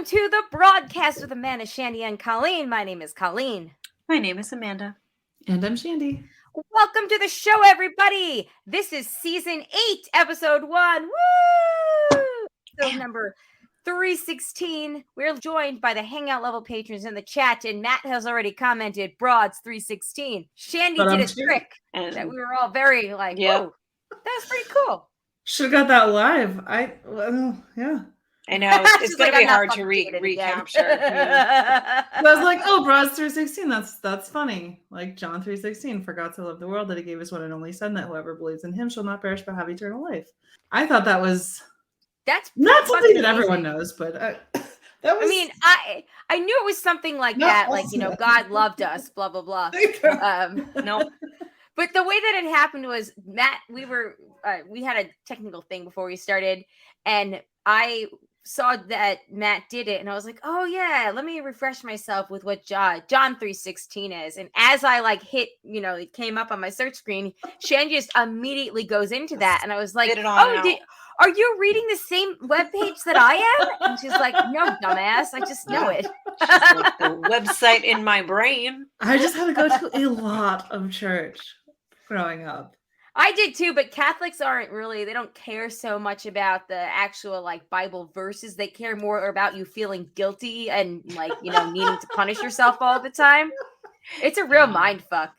to the broadcast with Amanda, Shandy, and Colleen. My name is Colleen. My name is Amanda. And I'm Shandy. Welcome to the show, everybody. This is season 8, episode 1. Woo! Episode number 316. We're joined by the Hangout level patrons in the chat, and Matt has already commented, Broads 316. Shandy did a trick that we were all very like, whoa, that's pretty cool. Should have got that live. Yeah. I know. It's going to be hard to recapture. I was like, oh, Broads 316. That's funny. Like John 316, for God so loved the world that he gave his one and only son, that whoever believes in him shall not perish but have eternal life. I thought that was... That's not something that everyone knows, but that was... I mean, I knew it was something like that, like, you know, God loved us, blah, blah, blah. No. But the way that it happened was, Matt, we had a technical thing before we started, and I saw that Matt did it, and I was like, oh yeah, let me refresh myself with what John 316 is. And as I hit, you know, it came up on my search screen, Shan just immediately goes into that, and I was like, are you reading the same webpage that I am? And she's like, no, dumbass, I just know it. Just like the website in my brain. I just had to go to a lot of church growing up. I did too, but Catholics they don't care so much about the actual Bible verses. They care more about you feeling guilty and needing to punish yourself all the time. It's a real mind fuck.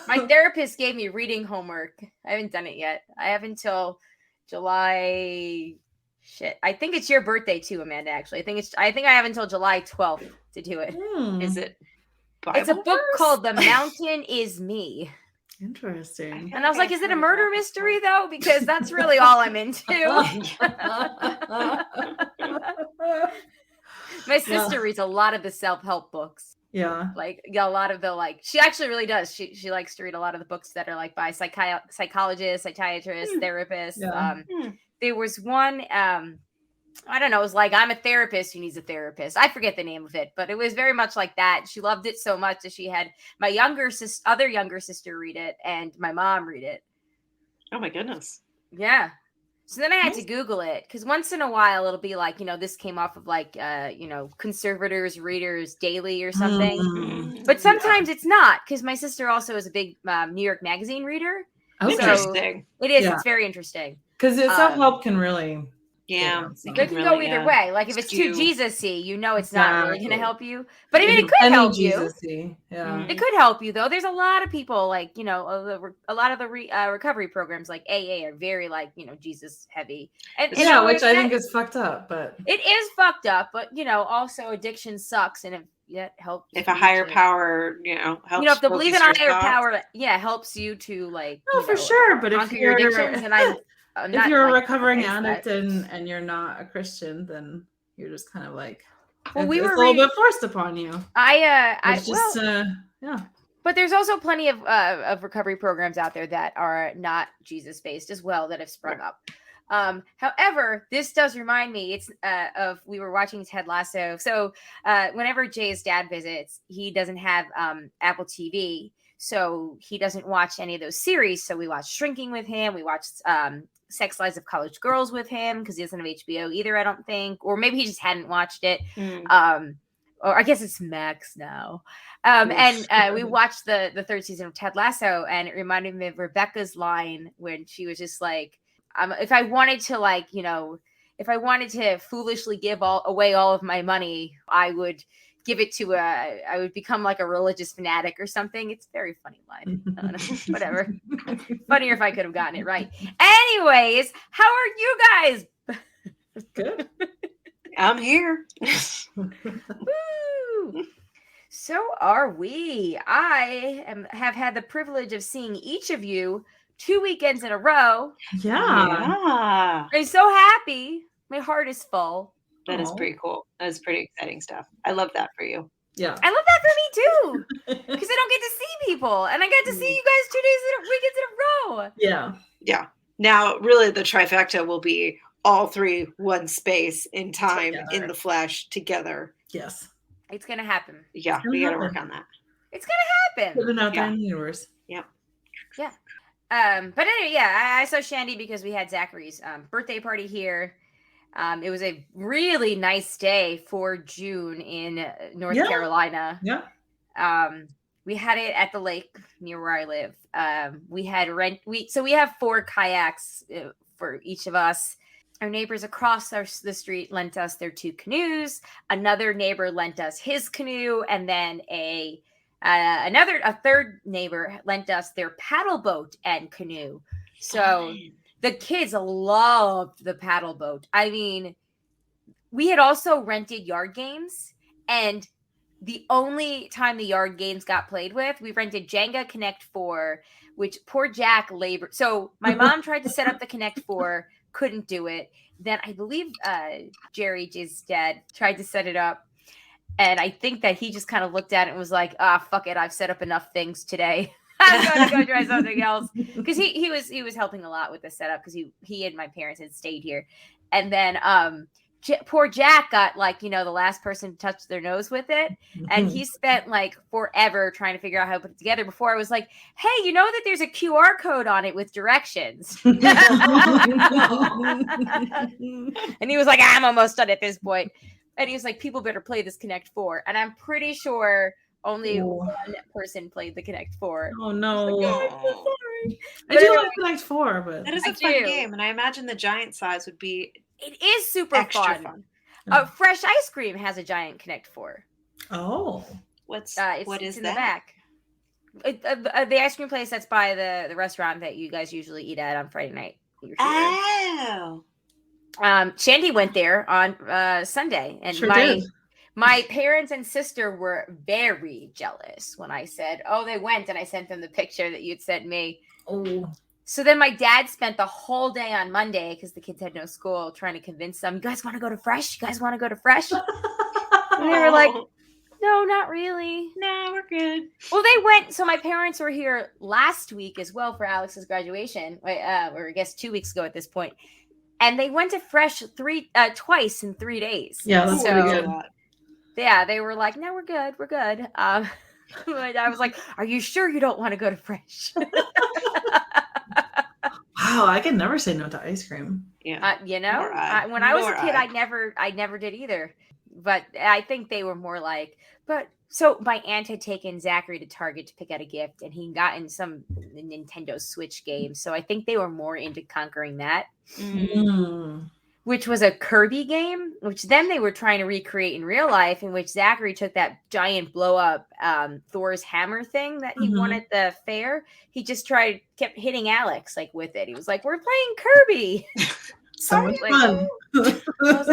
My therapist gave me reading homework. I haven't done it yet. I have until July. Shit. I think it's your birthday too, Amanda, actually. I think I have until July 12th to do it. Is it Bible It's a book called The Mountain Is Me. Interesting. And I was like, is it a murder mystery, though? Because that's really all I'm into. My sister reads a lot of the self-help books. Yeah. A lot of the, she actually really does. She likes to read a lot of the books that are, by psychologists, psychiatrists, therapists. Yeah. There was one... I don't know. It was like, I'm a therapist who needs a therapist. I forget the name of it, but it was very much like that. She loved it so much that she had my other younger sister read it and my mom read it. Oh my goodness. Yeah. So then I had to Google it because once in a while it'll be like, this came off of Conservators Readers Daily or something. Mm-hmm. But sometimes it's not, because my sister also is a big New York Magazine reader. Okay. Interesting. It is. Yeah. It's very interesting. Because self-help can really... Yeah, it can go either way. If it's too Jesus-y, it's not really going to help you. But I mean, it could help you. Yeah, it could help you though. There's a lot of people a lot of the recovery programs like AA are very Jesus heavy. And which I think is fucked up. But it is fucked up. But also addiction sucks, and it helps. If a higher power, helps. If the belief in a higher power, helps you to for sure. But if your addictions, and if you're a recovering addict and you're not a Christian, then you're just kind of it's a little bit forced upon you. But there's also plenty of recovery programs out there that are not Jesus based as well that have sprung up. However, this does remind me we were watching Ted Lasso. So whenever Jay's dad visits, he doesn't have Apple TV. So he doesn't watch any of those series. So we watched Shrinking with him. We watched Sex Lives of College Girls with him because he doesn't have HBO either, I don't think. Or maybe he just hadn't watched it. Or I guess it's Max now. And we watched the third season of Ted Lasso, and it reminded me of Rebecca's line when she was just like, if I wanted to foolishly give away all of my money, I would give it to I would become like a religious fanatic or something. It's a very funny line. I don't know. Whatever. Funnier if I could have gotten it right. Anyways, how are you guys? Good. I'm here. Woo! So are we. Have had the privilege of seeing each of you 2 weekends in a row. Yeah. I'm so happy. My heart is full. That is pretty cool. That is pretty exciting stuff. I love that for you. Yeah. I love that for me too. Because I don't get to see people. And I got to see you guys 2 weekends in a row. Yeah. Yeah. Now, really, the trifecta will be all three, one space in time, in the flesh, together. Yes. It's going to happen. Yeah. We got to work on that. It's going to happen. Put it out there in the universe. Yeah. Yeah. But anyway, I saw Shandy because we had Zachary's birthday party here. It was a really nice day for June in North Carolina. Yeah. We had it at the lake near where I live. We have 4 kayaks for each of us. Our neighbors across the street lent us their 2 canoes. Another neighbor lent us his canoe, and then a third neighbor lent us their paddle boat and canoe. So the kids loved the paddle boat. I mean, we had also rented yard games, and the only time the yard games got played with, we rented Jenga Connect 4, which poor Jack labored. So my mom tried to set up the Connect 4, couldn't do it. Then I believe Jerry, J's dad, tried to set it up. And I think that he just kind of looked at it and was like, fuck it. I've set up enough things today. I'm going to go try something else. Because he was helping a lot with the setup because he and my parents had stayed here. And then poor Jack got the last person to touch their nose with it. And he spent forever trying to figure out how to put it together before I was like, hey, you know that there's a QR code on it with directions. And he was like, I'm almost done at this point. And he was like, people better play this Connect 4. And I'm pretty sure only one person played the Connect 4. Oh, no. I'm so sorry. I do like Connect 4, but... That is a fun game, and I imagine the giant size would be... It is super fun. Fresh Ice Cream has a giant Connect 4. Oh. What is it's in that? The back. The ice cream place that's by the restaurant that you guys usually eat at on Friday night. Oh. Shandy went there on Sunday, and my parents and sister were very jealous when I said, "Oh, they went," and I sent them the picture that you'd sent me. Oh. So then my dad spent the whole day on Monday because the kids had no school trying to convince them, "You guys want to go to Fresh? You guys want to go to Fresh?" And they were like, "No, not really. No, we're good." Well, they went. So my parents were here last week as well for Alex's graduation, or I guess 2 weeks ago at this point. And they went to Fresh twice in 3 days. Yeah, that's pretty good. Yeah, they were like, "No, we're good. We're good." My dad was like, "Are you sure you don't want to go to Fresh?" Wow, I could never say no to ice cream. Yeah, when I was a kid, I never did either. But I think they were more like, so my aunt had taken Zachary to Target to pick out a gift, and he got in some Nintendo Switch game. So I think they were more into conquering that, which was a Kirby game, which then they were trying to recreate in real life, in which Zachary took that giant blow up Thor's hammer thing that he won at the fair. He just kept hitting Alex with it. He was like, "We're playing Kirby." So much fun. I was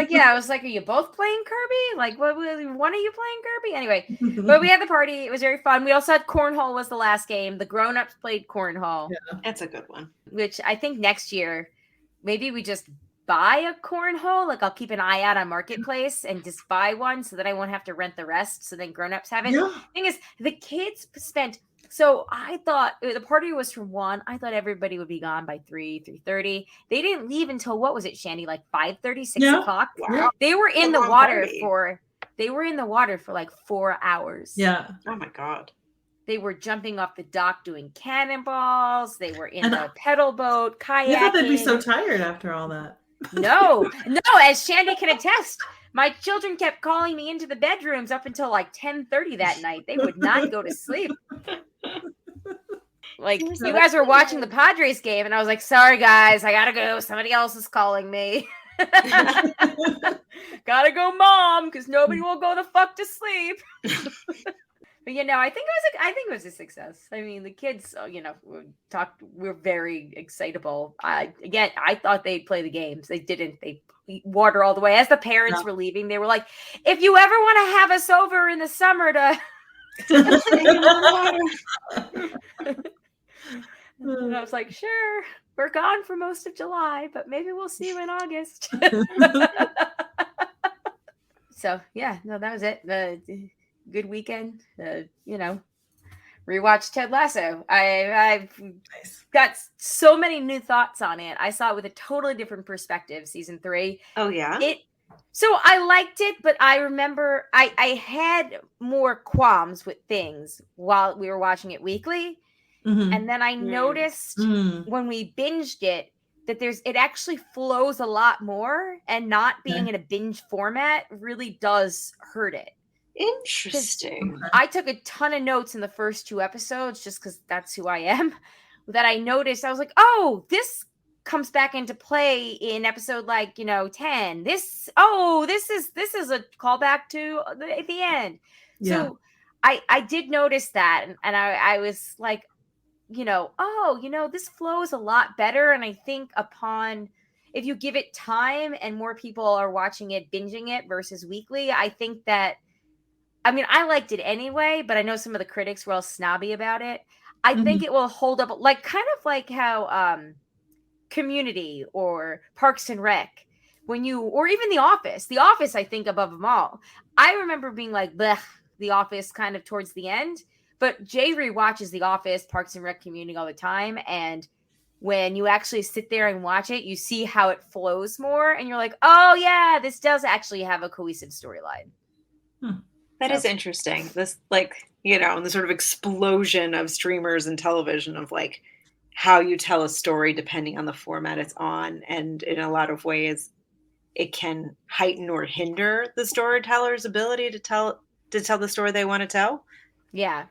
like, "Are you both playing Kirby? One of you playing Kirby?" Anyway, but we had the party. It was very fun. We also had cornhole was the last game. The grown-ups played cornhole. Yeah, that's a good one. Which I think next year, maybe we just buy a cornhole. I'll keep an eye out on Marketplace and just buy one so that I won't have to rent the rest. So then grown-ups have it. Yeah. Thing is, the kids spent... So I thought the party was from 1. I thought everybody would be gone by 3:30. They didn't leave until, what was it, Shandy? 5:30, 6 o'clock? Wow. They were in the water for 4 hours. Yeah. Oh my God. They were jumping off the dock doing cannonballs. They were in the pedal boat, kayaking. I thought they'd be so tired after all that. No, as Shandy can attest. My children kept calling me into the bedrooms up until 10:30 that night. They would not go to sleep. You guys were watching the Padres game, and I was like, "Sorry, guys, I gotta go. Somebody else is calling me." Gotta go, Mom, because nobody will go the fuck to sleep. But I think it was a success. I mean, the kids, were very excitable. I thought they'd play the games. They didn't. They water all the way. As the parents were leaving, they were like, "If you ever want to have us over in the summer to." And I was like, "Sure, we're gone for most of July, but maybe we'll see you in August." So that was it. Good weekend. Rewatched Ted Lasso. I've got so many new thoughts on it. I saw it with a totally different perspective. Season 3. Oh yeah. So I liked it, but I remember I had more qualms with things while we were watching it weekly. And then I noticed when we binged it it actually flows a lot more, and not being in a binge format really does hurt it. Interesting. I took a ton of notes in the first 2 episodes just because that's who I am. That I noticed, I was like, oh, this comes back into play in episode 10. This is a callback to the end. Yeah. So I did notice that, and I was like, this flows a lot better. And I think if you give it time and more people are watching it, binging it versus weekly, I think that, I liked it anyway, but I know some of the critics were all snobby about it. I think it will hold up, kind of like how Community or Parks and Rec, or even The Office, I think above them all. I remember being like, bleh, The Office kind of towards the end. But Jay rewatches The Office, Parks and Rec, Community all the time. And when you actually sit there and watch it, you see how it flows more. And you're like, oh, yeah, this does actually have a cohesive storyline. That is interesting. This, the sort of explosion of streamers and television of how you tell a story depending on the format it's on. And in a lot of ways, it can heighten or hinder the storyteller's ability to tell the story they want to tell. Yeah.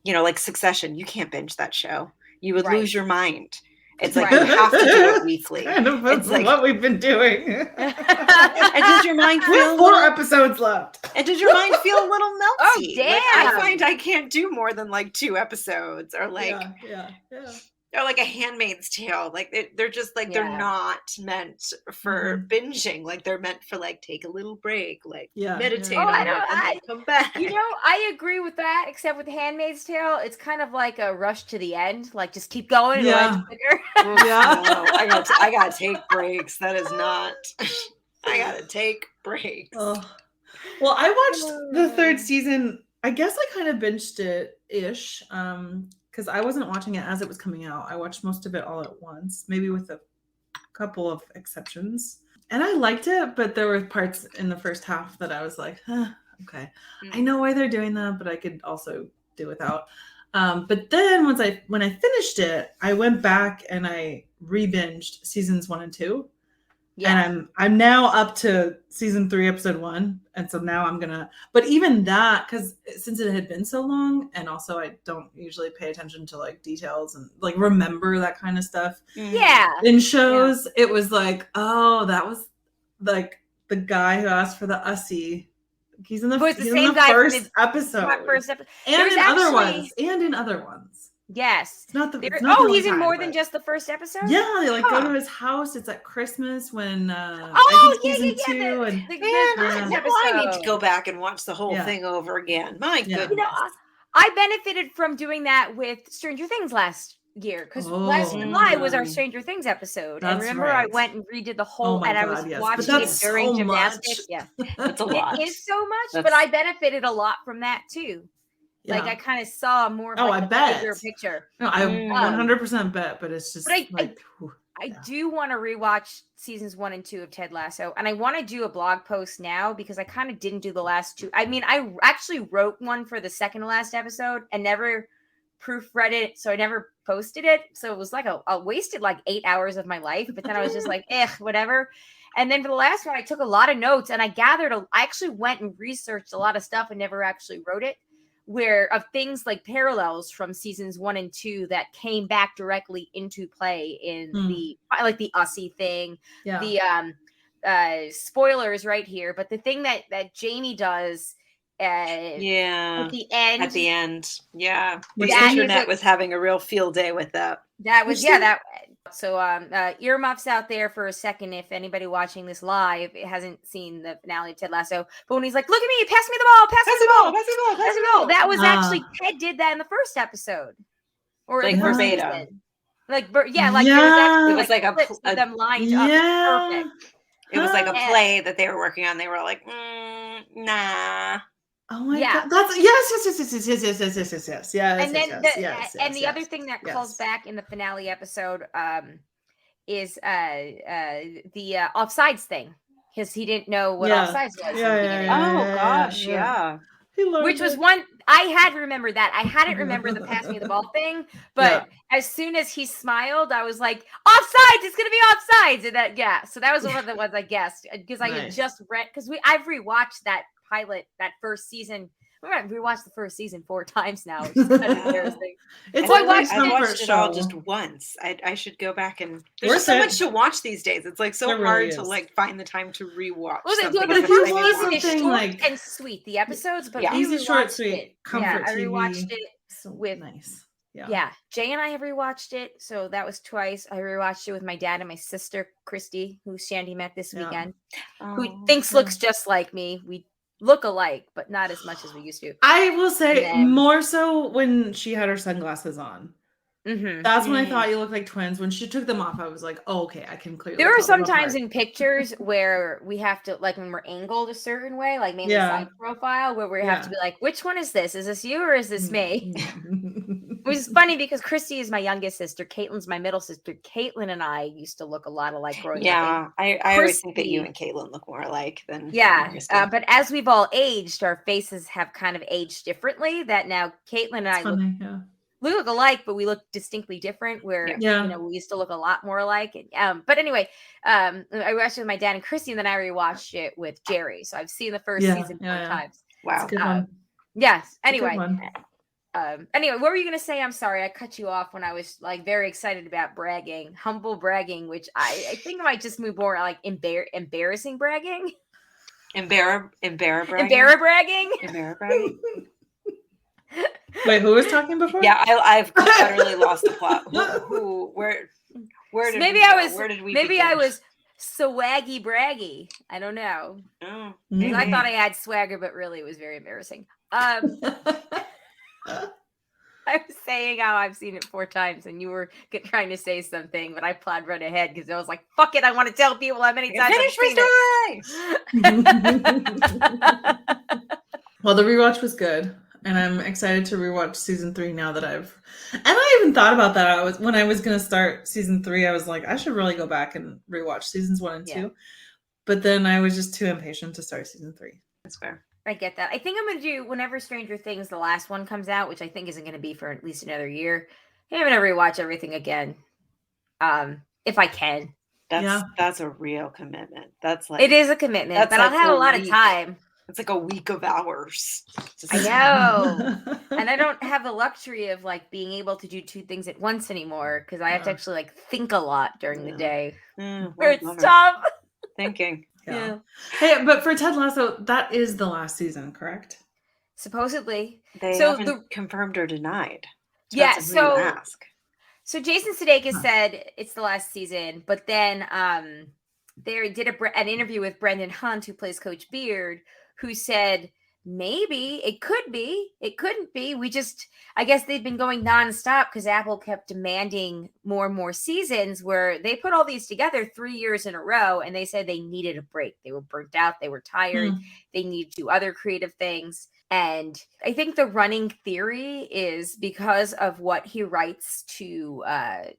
Like Succession, you can't binge that show. You would lose your mind. It's Right. you have to do it weekly. That's what we've been doing. And does your mind feel 4 episodes left? And does your mind feel a little melty? Oh, damn. I find I can't do more than 2 episodes, or yeah. or a Handmaid's Tale. They're just they're not meant for binging. They're meant for take a little break, meditate on it, and then come back. I agree with that, except with Handmaid's Tale, it's kind of like a rush to the end. Just keep going. Yeah. Yeah. No, I gotta take breaks. That is not. I gotta take breaks. Oh. Well, I watched the 3rd season. I guess I kind of binged it ish. Because I wasn't watching it as it was coming out. I watched most of it all at once, maybe with a couple of exceptions. And I liked it, but there were parts in the first half that I was like, okay. I know why they're doing that, but I could also do without. But then when I finished it, I went back and I re-binged seasons 1 and 2. Yeah. And I'm now up to season 3, episode 1. And so now but even that, because since it had been so long, and also I don't usually pay attention to details and remember that kind of stuff. Yeah. In shows, it was that was the guy who asked for the Ussie. He's in the first episode. And in other ones. Yes. It's not the he's in more than just the first episode? Yeah, they go to his house. It's at Christmas when I need to go back and watch the whole thing over again. My goodness. I benefited from doing that with Stranger Things last year, because last July was our Stranger Things episode. And remember, I went and redid the whole, and I was watching it during gymnastics. Yeah, it's a lot. It is so much, but I benefited a lot from that too. Yeah. I kind of saw more of the bigger picture. No, I 100% bet, but it's just. But I do want to rewatch seasons 1 and 2 of Ted Lasso, and I want to do a blog post now because I kind of didn't do the last 2. I actually wrote one for the second to last episode and never proofread it, so I never posted it. So it was I wasted 8 hours of my life, but then I was just whatever. And then for the last one, I took a lot of notes, and I actually went and researched a lot of stuff and never actually wrote it. Of things parallels from seasons 1 and 2 that came back directly into play in the Ussie thing, the spoilers right here. But the thing that Jamie does, at the end, the internet was having a real field day with that. That was So earmuffs out there for a second if anybody watching this live hasn't seen the finale of Ted Lasso. But when he's like, look at me, pass me the ball, pass me the ball. That was actually, Ted did that in the first episode. Or verbatim. It was a them lined up. Perfect. It was a play that they were working on. They were like, nah. Oh my god! That's yes. And then the other thing that calls back in the finale episode is the offsides thing, because he didn't know what offsides was. Which was one I had remembered that. I hadn't remembered the pass me the ball thing, but as soon as he smiled, I was like, offsides, it's gonna be offsides. And so that was one of the ones I guessed because I had just read I've rewatched that pilot, that first season. I've rewatched the first season 4 times now, which is kind of embarrassing. It's I watched it all just once. I should go back and there's so much to watch these days. It's like so hard to like find the time to rewatch. Well, the first season is short and sweet, the episodes, but easy, short, sweet, comfort I rewatched TV. it with nice. Yeah, Jay and I have rewatched it, so that was twice. I rewatched it with my dad and my sister Christy, who Shandy met this weekend, who looks just like me. We look alike, but not as much as we used to. I will say more so when she had her sunglasses on. That's when I thought you looked like twins. When she took them off, I was like, "Oh, okay, I can clearly." There are sometimes in pictures where we have to, like, when we're angled a certain way, like maybe side profile, where we have to be like, "Which one is this? Is this you or is this me?" Which is funny because Christy is my youngest sister. Caitlin's my middle sister. Caitlin and I used to look a lot alike growing up. Yeah, I always think that you and Caitlin look more alike than but as we've all aged, our faces have kind of aged differently. That now Caitlin and I look alike, but we look distinctly different. Where you know, we used to look a lot more alike. And, but anyway, I watched it with my dad and Christy, and then I rewatched it with Jerry. So I've seen the first season 4 times. Wow, it's a good one. Yes. Anyway. Anyway, what were you gonna say? I'm sorry, I cut you off when I was like very excited about bragging, humble bragging, which I think I might just move more like embarrassing bragging. Embarrass bragging. Wait, who was talking before? Yeah, I've utterly lost the plot. Where did maybe we I go? was Where did we maybe begin? I was swaggy braggy. I don't know. Oh, I thought I had swagger, but really it was very embarrassing. I was saying how I've seen it 4 times, and you were trying to say something, but I plowed right ahead because I was like, "Fuck it, I want to tell people how many times I've seen it." Well, the rewatch was good, and I'm excited to rewatch season 3 now that and I even thought about that. When I was going to start season 3, I was like, I should really go back and rewatch seasons 1 and 2, but then I was just too impatient to start season 3. That's fair. I get that. I think I'm going to do whenever Stranger Things, the last one comes out, which I think isn't going to be for at least another year. I'm going to rewatch everything again. If I can. That's a real commitment. That's like, it is a commitment, but I'll have a lot of time. It's like a week of hours. I know. And I don't have the luxury of like being able to do 2 things at once anymore because I have to actually like think a lot during the day. Where it's tough. Thinking. Yeah. Hey, but for Ted Lasso, that is the last season, correct? Supposedly. They haven't confirmed or denied. So Jason Sudeikis said it's the last season, but then they did an interview with Brendan Hunt, who plays Coach Beard, who said maybe it could be, it couldn't be. I guess they've been going nonstop because Apple kept demanding more and more seasons where they put all these together 3 years in a row, and they said they needed a break. They were burnt out. They were tired. They needed to do other creative things. And I think the running theory is because of what he writes to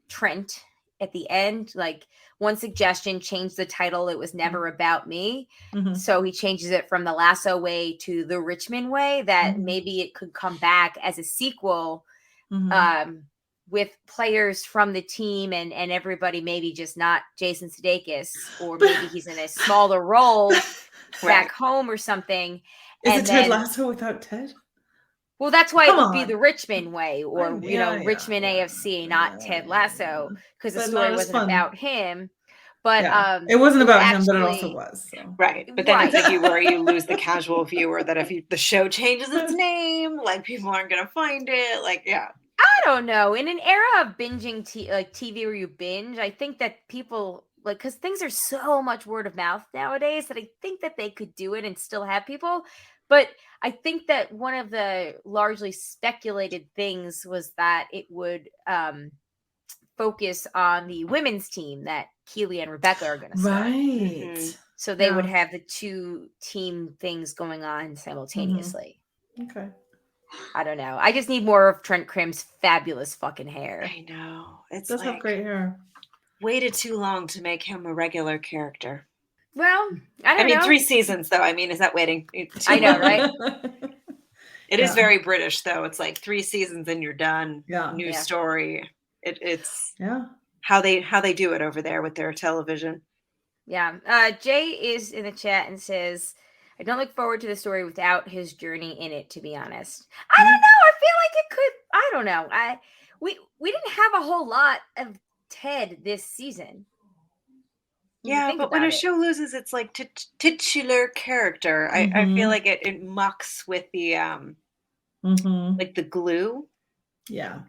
Trent at the end, like one suggestion, change the title. It was never about me. So he changes it from the Lasso way to the Richmond way, that maybe it could come back as a sequel with players from the team and everybody, maybe just not Jason Sudeikis, or maybe he's in a smaller role back home or something. Is it Ted Lasso without Ted? Well, that's why it would be the Richmond way, or Richmond AFC, not Ted Lasso, because the story wasn't about him. But it wasn't about him, but it also was. So. Right. But then it's like you lose the casual viewer that if the show changes its name, like people aren't going to find it. Like, I don't know. In an era of binging TV where you binge, I think that people, like, because things are so much word of mouth nowadays, that I think that they could do it and still have people. But I think that one of the largely speculated things was that it would focus on the women's team that Keely and Rebecca are going to start. Right. So they would have the 2 team things going on simultaneously. Okay. I don't know. I just need more of Trent Crimm's fabulous fucking hair. I know. It does have great hair. Waited too long to make him a regular character. Well, I mean, 3 seasons, though. I mean, is that waiting? I know, right? It is very British, though. It's like 3 seasons and you're done. Yeah. New story. It's Yeah. how they do it over there with their television. Yeah. Jay is in the chat and says, I don't look forward to the story without his journey in it, to be honest. I don't know. I feel like it could. I don't know. We didn't have a whole lot of Ted this season. Yeah, but when a show loses its like titular character, I feel like it mucks with the like the glue. Yeah.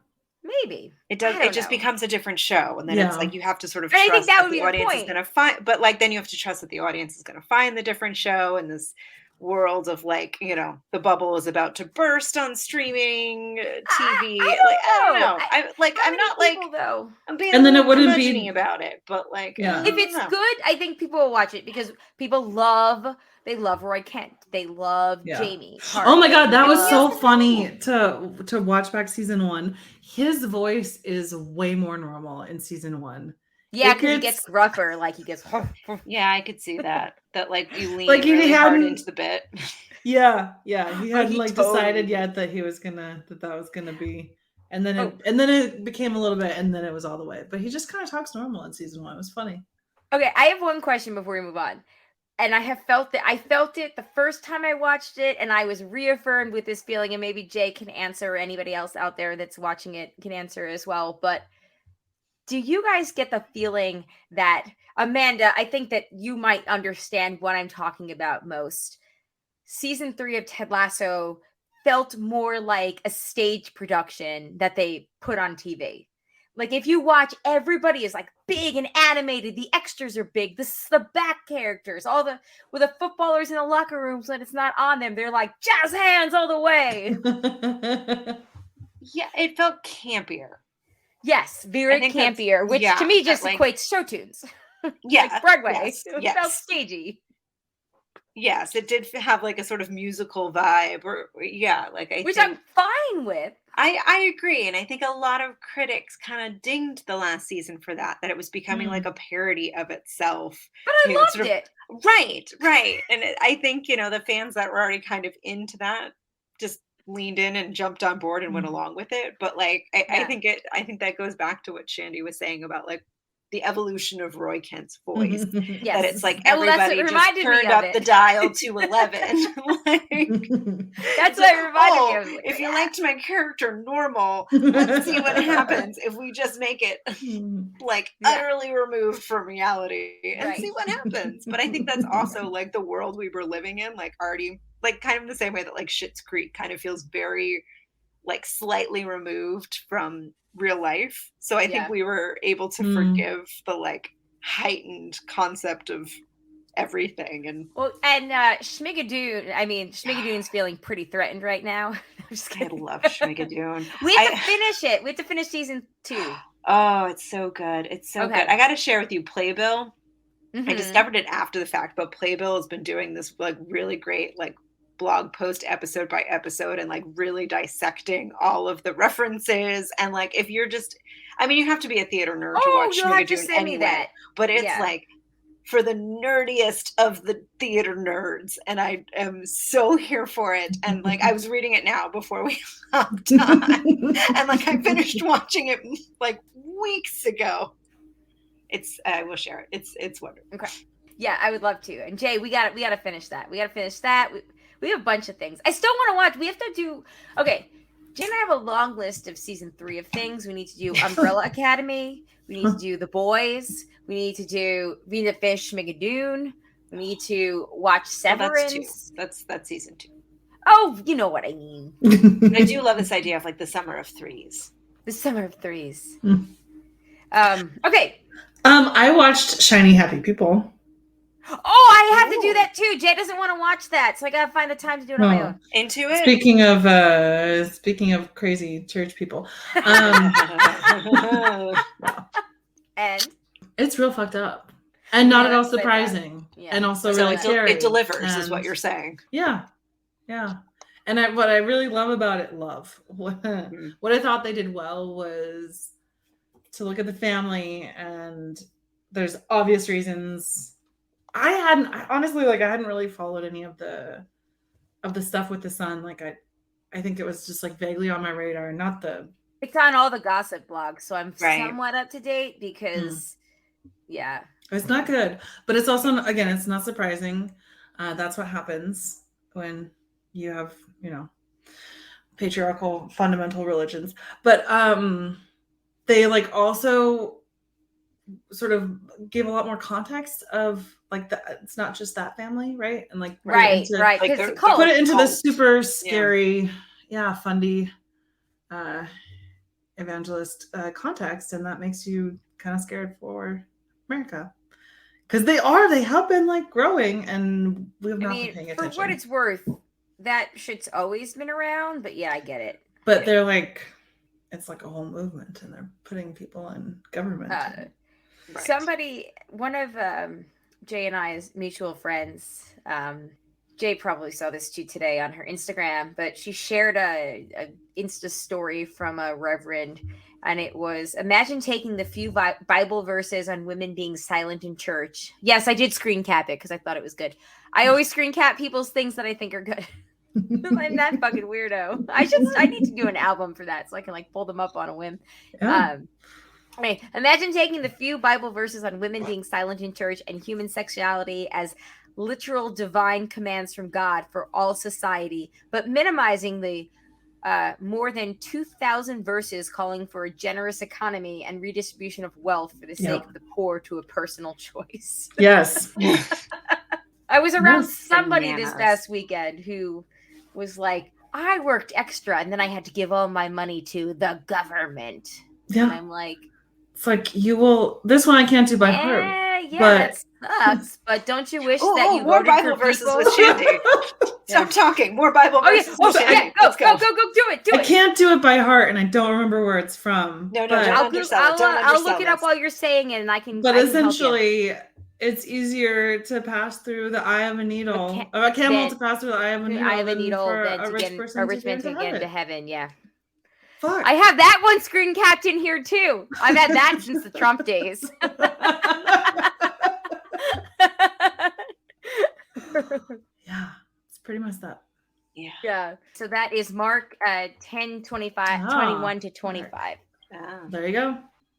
Maybe it does. It just becomes a different show, and then it's like you have to sort of I trust think that that would the be the audience is point. going to find. But like then you have to trust that the audience is going to find the different show in this world of like, you know, the bubble is about to burst on streaming TV. I'm not people, like though. I'm being And a then little it wouldn't curmudgeon-y be about it, but like Yeah. If it's good, I think people will watch it because people love Roy Kent. They love Jamie. Oh my God, that They was love- so funny to watch back season 1. His voice is way more normal in season 1. Yeah, because he gets gruffer, like he gets. Yeah, I could see that. That like you lean Like, he really hard hadn't- into the bit. Yeah, he hadn't he like totally decided did. yet that he was gonna that was gonna be, and then it became a little bit, and then it was all the way. But he just kind of talks normal in season 1. It was funny. Okay, I have one question before we move on. And I felt it the first time I watched it, and I was reaffirmed with this feeling, and maybe Jay can answer, or anybody else out there that's watching it can answer as well. But do you guys get the feeling that, Amanda, I think that you might understand what I'm talking about most. Season 3 of Ted Lasso felt more like a stage production that they put on TV. Like, if you watch, everybody is like big and animated. The extras are big. The back characters, with the footballers in the locker rooms, when it's not on them, they're like jazz hands all the way. Yeah, it felt campier. Yes, very campier, which to me just equates show tunes. Yeah, like Broadway. Yes, It felt stagey. Yes, it did have like a sort of musical vibe, Which I'm fine with. I agree, and I think a lot of critics kind of dinged the last season for that it was becoming like a parody of itself. But I loved it. Right, and I think the fans that were already kind of into that just leaned in and jumped on board and went along with it. But like, I think that goes back to what Shandy was saying about like the evolution of Roy Kent's voice. Yes. That it's like everybody just turned up the dial to 11. That's what it reminded me of. Like, if you liked my character normal, let's see what happens if we just make it like utterly removed from reality and see what happens. But I think that's also like the world we were living in, like already, like kind of the same way that like Schitt's Creek kind of feels very like slightly removed from real life. So I think we were able to forgive the like heightened concept of everything. And Schmigadoon's feeling pretty threatened right now. I love Schmigadoon. We have to finish it. We have to finish season 2. Oh, it's so good. It's so good. I got to share with you Playbill. I discovered it after the fact, but Playbill has been doing this like really great like blog post episode by episode and like really dissecting all of the references. And like if you're just, I mean, you have to be a theater nerd to watch Schmigadoon anyway, but it's like for the nerdiest of the theater nerds, and I am so here for it. And like I was reading it now before we hopped on, and like I finished watching it like weeks ago. I will share it. It's wonderful. Okay. Yeah, I would love to. And Jay, we got to finish that. We have a bunch of things. I still want to watch. We have to do. Okay, Jay and I have a long list of season 3 of things. We need to do Umbrella Academy. We need to do The Boys. We need to finish Schmigadoon. We need to watch Severance. That's season 2. Oh, you know what I mean. I do love this idea of like the summer of threes. The summer of threes. Okay. I watched Shiny Happy People. Oh, I have to do that too. Jay doesn't want to watch that, so I gotta find the time to do it on my own. Into it. Speaking of crazy church people, and it's real fucked up, and not at all surprising, and also really scary. It delivers, is what you're saying. Yeah. And what I really love about it, what I thought they did well was to look at the family, and there's obvious reasons. I hadn't really followed any of the stuff with the son. Like I think it was just like vaguely on my radar, not the It's on all the gossip blogs, so I'm Right. somewhat up to date because, yeah. It's not good, but it's also, again, it's not surprising. That's what happens when you have, patriarchal fundamental religions. But they like also sort of give a lot more context of like it's not just that family, right? And like Right. Like Because they're- the cult. put it into cult. this super scary, fundy evangelist context, and that makes you kind of scared for America. Because they have been like growing, and we have not been paying attention. For what it's worth, that shit's always been around, but yeah, I get it. But they're like, it's like a whole movement, and they're putting people in government. Right. One of Jay and I's mutual friends, Jay probably saw this too today on her Instagram, but she shared a Insta story from a reverend, and it was, imagine taking the few Bible verses on women being silent in church. Yes, I did screen cap it because I thought it was good. I always screen cap people's things that I think are good. I'm that fucking weirdo. I need to do an album for that so I can like pull them up on a whim. Yeah. Okay, imagine taking the few Bible verses on women being silent in church and human sexuality as literal divine commands from God for all society, but minimizing the more than 2,000 verses calling for a generous economy and redistribution of wealth for the sake of the poor to a personal choice. Yes. I was around Yes. somebody Bananas. this past weekend who was like, I worked extra and then I had to give all my money to the government. Yeah. And I'm like, It's like this one I can't do by heart. yeah, but- that sucks. But don't you wish that you more voted Bible for verses people? with Shandy. Stop talking. More Bible verses with Shandy. Yeah, go, Let's go, do it. I can't do it by heart, and I don't remember where it's from. No, but, don't undersell it. Don't I'll undersell look it up this. while you're saying it, and I can. But I can help you. essentially, it's easier to pass through the eye of a needle, a camel to pass through the eye of a needle, I have a than needle for than a to rich get person a rich man to to get into heaven. Yeah, Fuck. I have that one screen capped in here too. I've had that since the Trump days. Yeah, it's pretty messed up. Yeah. So that is Mark 10, 25, 21 to 25. There you go.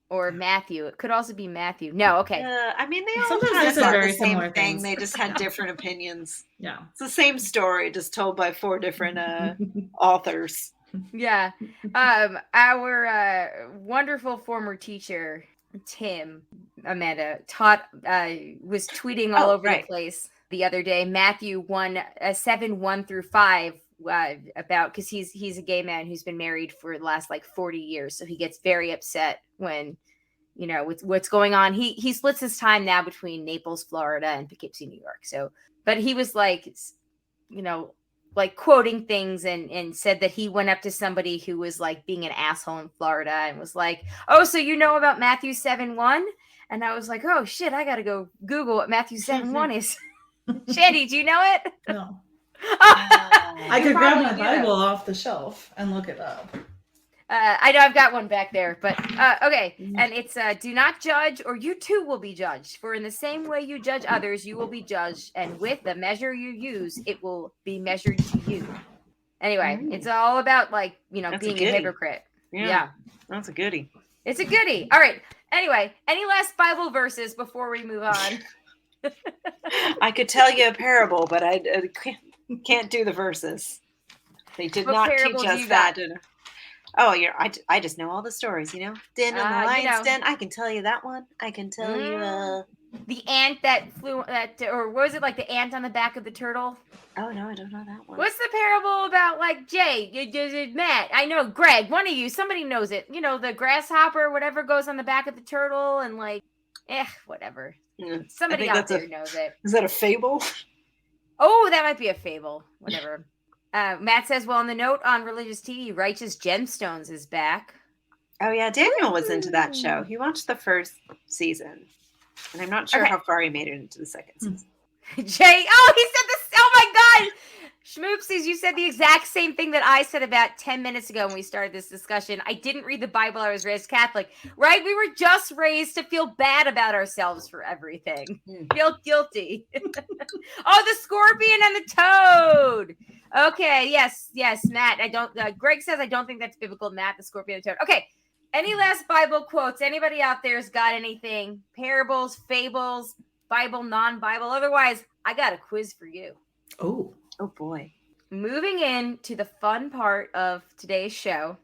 Or Matthew. It could also be Matthew. No, okay. I mean, they all Sometimes kind they of said thought very the same similar thing. things. They just had different opinions. Yeah. It's the same story, just told by 4 different authors. Yeah. Our wonderful former teacher, Tim, Amanda, was tweeting all over the place the other day. Matthew 7:1 through 5 about, because he's a gay man who's been married for the last like 40 years, so he gets very upset when with what's going on. He splits his time now between Naples, Florida, and Poughkeepsie, New York. So, but he was like, like quoting things and said that he went up to somebody who was like being an asshole in Florida and was like, oh, so you know about Matthew 7:1? And I was like, oh shit, I gotta go Google what Matthew 7:1 is. Shandy, do you know it? No. I I could grab my Bible off the shelf and look it up. I know I've got one back there, but okay. And it's do not judge, or you too will be judged. For in the same way you judge others, you will be judged, and with the measure you use, it will be measured to you. Anyway, it's all about like being a hypocrite. Yeah, that's a goodie. It's a goodie. All right. Anyway, any last Bible verses before we move on? I could tell you a parable, but I can't do the verses. They did not teach us that. Oh, I just know all the stories, Den in the Lion's Den. I can tell you that one. I can tell you the ant that flew or was it like the ant on the back of the turtle? Oh no, I don't know that one. What's the parable about, like, Jay, Matt? I know, Greg, one of you, somebody knows it. The grasshopper, whatever, goes on the back of the turtle and like, whatever. Somebody out there knows it. Is that a fable? Oh, that might be a fable. Whatever. Matt says, well, on the note on religious TV, Righteous Gemstones is back. Oh, yeah. Daniel was into that show. He watched the first season. And I'm not sure how far he made it into the second season. Jay, he said this. Oh, my God. Schmoopsies, you said the exact same thing that I said about 10 minutes ago when we started this discussion. I didn't read the Bible. I was raised Catholic, right? We were just raised to feel bad about ourselves for everything. Feel guilty. Oh, the scorpion and the toad. Okay, yes, Matt. Greg says I don't think that's biblical, Matt, the scorpion and the toad. Okay, any last Bible quotes? Anybody out there's got anything? Parables, fables, Bible, non-Bible? Otherwise, I got a quiz for you. Oh boy. Moving into the fun part of today's show,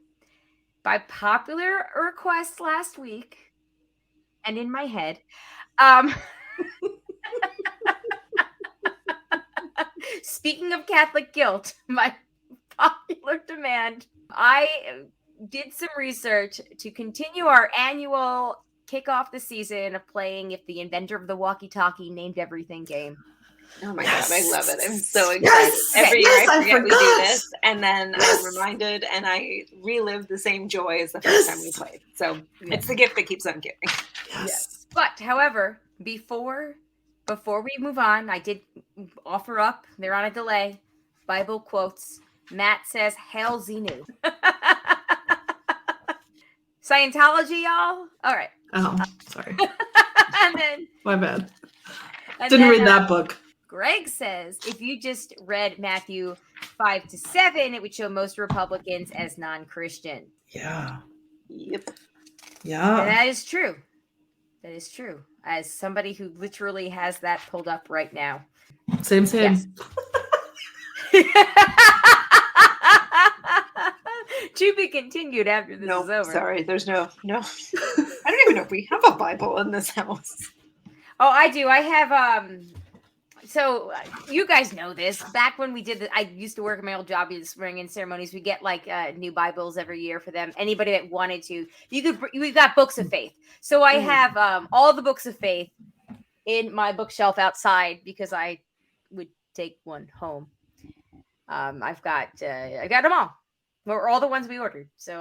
by popular request last week, and in my head, speaking of Catholic guilt, my popular demand, I did some research to continue our annual kick off the season of playing If the Inventor of the Walkie Talkie Named Everything game. Oh my God, I love it. I'm so excited. Yes! Every year Yes, I I forget we do forgot! this, and then Yes! I'm reminded and I relive the same joy as the first time we played. So it's the gift that keeps on giving. Yes. But, however, before we move on, I did offer up, they're on a delay, Bible quotes. Matt says, Hail Xenu. Scientology, y'all? All right. Oh, sorry. And then... My bad. And Didn't then, read that book. Greg says, if you just read Matthew 5-7, it would show most Republicans as non-Christian. Yeah. Yep. And Yeah. that is true. That is true. As somebody who literally has that pulled up right now. Same. Yes. To be continued after this No, is over. sorry. There's no. I don't even know if we have a Bible in this house. Oh, I do. I have so you guys know this. Back when we did I used to work at my old job in spring and ceremonies. We get like new Bibles every year for them. Anybody that wanted to, we've got books of faith. So I have all the books of faith in my bookshelf outside because I would take one home. I've got them all. Or all the ones we ordered. So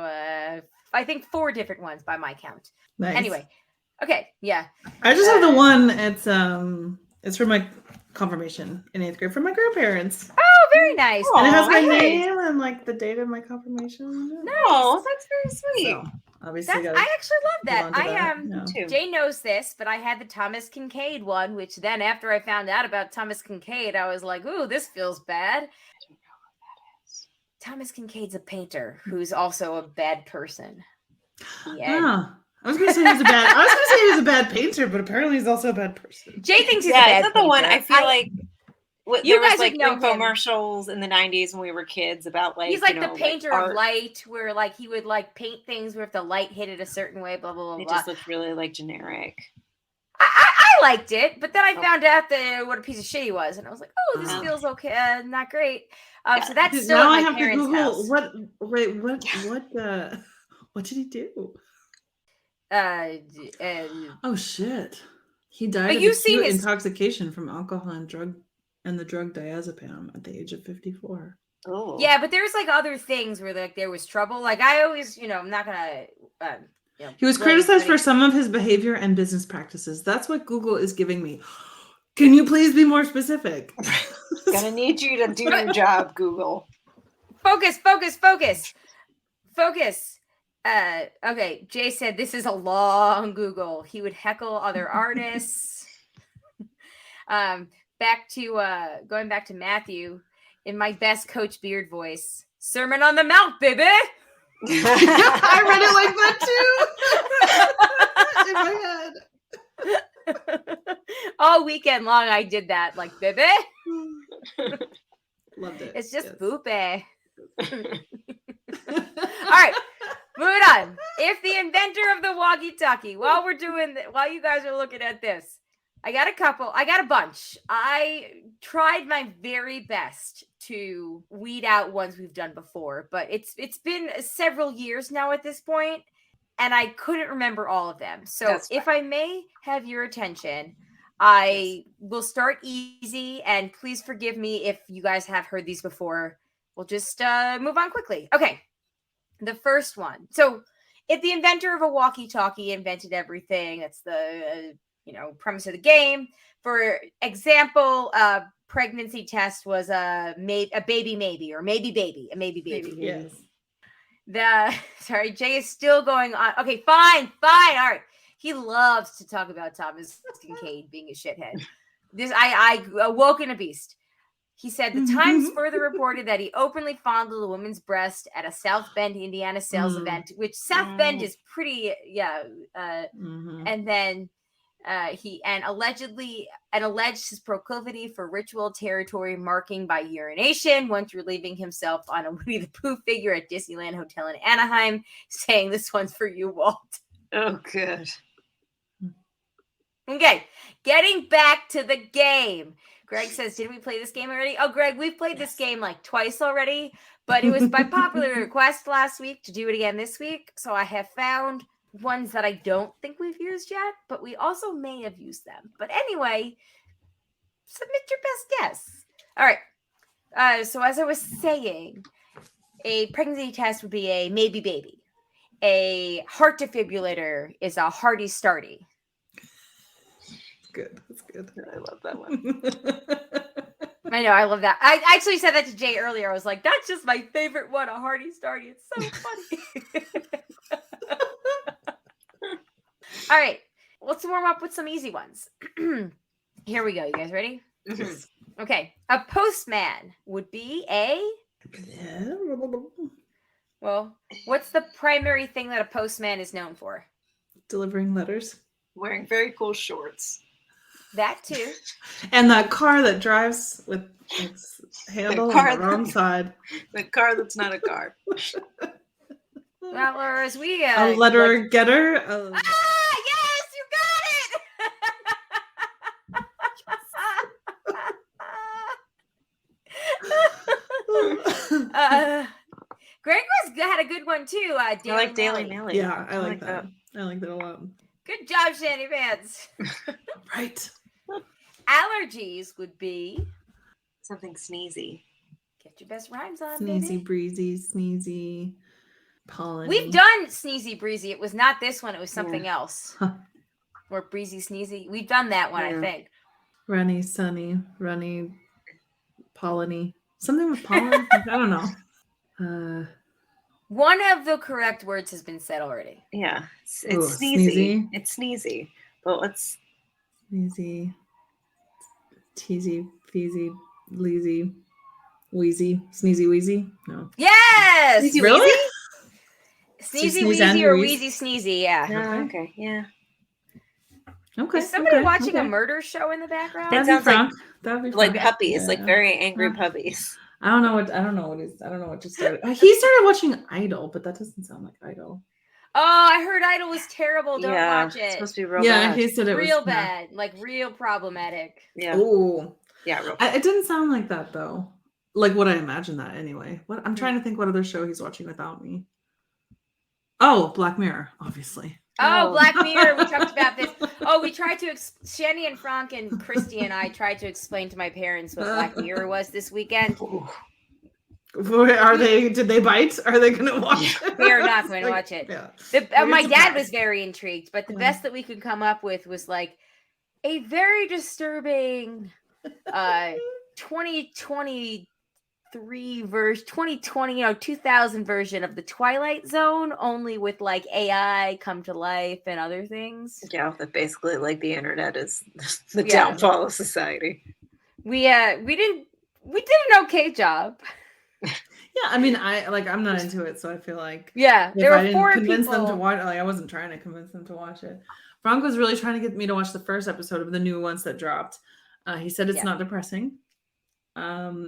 I think 4 different ones by my count. Nice. Anyway. Okay, yeah. I just have the one. It's for my confirmation in 8th grade from my grandparents. Oh, very nice. And it has my I had- name and like the date of my confirmation. No, that's very sweet. So, obviously, I actually love that. belong to that. Too. Jay knows this, but I had the Thomas Kincaid one, which then after I found out about Thomas Kincaid, I was like, ooh, this feels bad. Thomas Kincaid's a painter who's also a bad person. The end. Ah, I was gonna say he was a bad painter, but apparently he's also a bad person. Jay thinks he's a bad is that the one? painter. I feel like You there was guys like would know him. infomercials in the 90s when we were kids about like he's like you know, the painter like of art. light, where like he would like paint things where if the light hit it a certain way, blah blah blah. It blah. just looked really like generic. I liked it, but then I found out that what a piece of shit he was, and I was like, oh, this Oh. feels okay, not great. Yeah. So that's still Now at I my have to parents' Google house. what did he do? And Oh shit! He died But of you've seen acute his- intoxication from alcohol and the drug diazepam at the age of 54. Oh, yeah, but there's like other things where like there was trouble. Like I always, I'm not gonna. He was blame criticized for anybody. some of his behavior and business practices. That's what Google is giving me. Can you please be more specific? gonna need you to do your job, Google. Focus. Okay, Jay said this is a long Google. He would heckle other artists. Going back to Matthew in my best Coach Beard voice. Sermon on the Mount, baby. I read it like that too. In my head. All weekend long, I did that. Like, baby. Loved it. It's just yes. boopy. All right, moving on. If the inventor of the walkie-talkie, while you guys are looking at this, I got a bunch. I tried my very best to weed out ones we've done before, but it's been several years now at this point, and I couldn't remember all of them. So That's if I may have your attention, I will start easy, and please forgive me if you guys have heard these before. We'll just move on quickly. Okay, the first one. So if the inventor of a walkie-talkie invented everything, that's the premise of the game. For example, pregnancy test was a baby maybe, or maybe baby, a maybe baby. Yes. Sorry, Jay is still going on. Okay, fine. All right. He loves to talk about Thomas Kincaid being a shithead. I awoke in a beast. He said the Times further reported that he openly fondled a woman's breast at a South Bend, Indiana sales event, which South Bend is pretty, and then he alleged his proclivity for ritual territory marking by urination, once relieving himself on a Winnie the Pooh figure at Disneyland Hotel in Anaheim, saying, "This one's for you, Walt." Oh, good. Okay, getting back to the game. Greg says, did we play this game already? Oh, Greg, we've played this game like twice already, but it was by popular request last week to do it again this week. So I have found ones that I don't think we've used yet, but we also may have used them. But anyway, submit your best guess. All right. So as I was saying, a pregnancy test would be a maybe baby. A heart defibrillator is a hearty starty. Good. That's good. I love that one. I know, I love that. I actually said that to Jay earlier. I was like, that's just my favorite one, a hearty starty. It's so funny. All right, let's warm up with some easy ones. Here we go. You guys ready? Mm-hmm. Okay. A postman would be a... Well, what's the primary thing that a postman is known for? Delivering letters. Wearing very cool shorts. That too. And that car that drives with its handle on the wrong side. The car that's not a car. Well, or as we... a letter getter. Yes, you got it! Greg had a good one too. I like Daily Mail. Yeah, I like that. I like that a lot. Good job, Shandy Vance. Right. Allergies would be something sneezy. Get your best rhymes on, Sneezy, baby. breezy, sneezy, pollen. We've done sneezy, breezy. It was not this one. It was something else. Or breezy, sneezy. We've done that one, I think. Runny, sunny, runny, polleny. Something with pollen? I don't know. One of the correct words has been said already. Yeah. It's sneezy. Sneezy. It's sneezy. But let's... Sneezy. Teasy, feezy, leezy, wheezy, sneezy, wheezy. No. Yes! Sneezy, really? Sneezy, wheezy, or wheezy, sneezy. Yeah. Okay. Yeah. Okay. Is somebody watching a murder show in the background? That sounds like That'd be puppies, like very angry puppies. I don't know what just started. He started watching Idol, but that doesn't sound like Idol. Oh, I heard Idol was terrible. Don't watch it. It's supposed to be real bad. He said it was real bad, like real problematic. Yeah. Ooh. Yeah, real It didn't sound like that though. Like what I imagined that anyway. What I'm trying to think what other show he's watching without me. Oh, Black Mirror, obviously. Oh, Black Mirror. We talked about this. Oh, we tried to Shandy and Frank and Christy and I tried to explain to my parents what Black Mirror was this weekend. Did they bite? Are they going to watch it? We are not going to watch it. Yeah. My dad was very intrigued, but the best that we could come up with was like a very disturbing 2020 2000 version of the Twilight Zone, only with like AI come to life and other things. Yeah, that basically like the internet is the downfall of society. We did an okay job. Yeah, I mean, I'm not into it, so I feel like there were four convince people. them to watch. Like, I wasn't trying to convince them to watch it. Frank was really trying to get me to watch the first episode of the new ones that dropped. He said it's not depressing.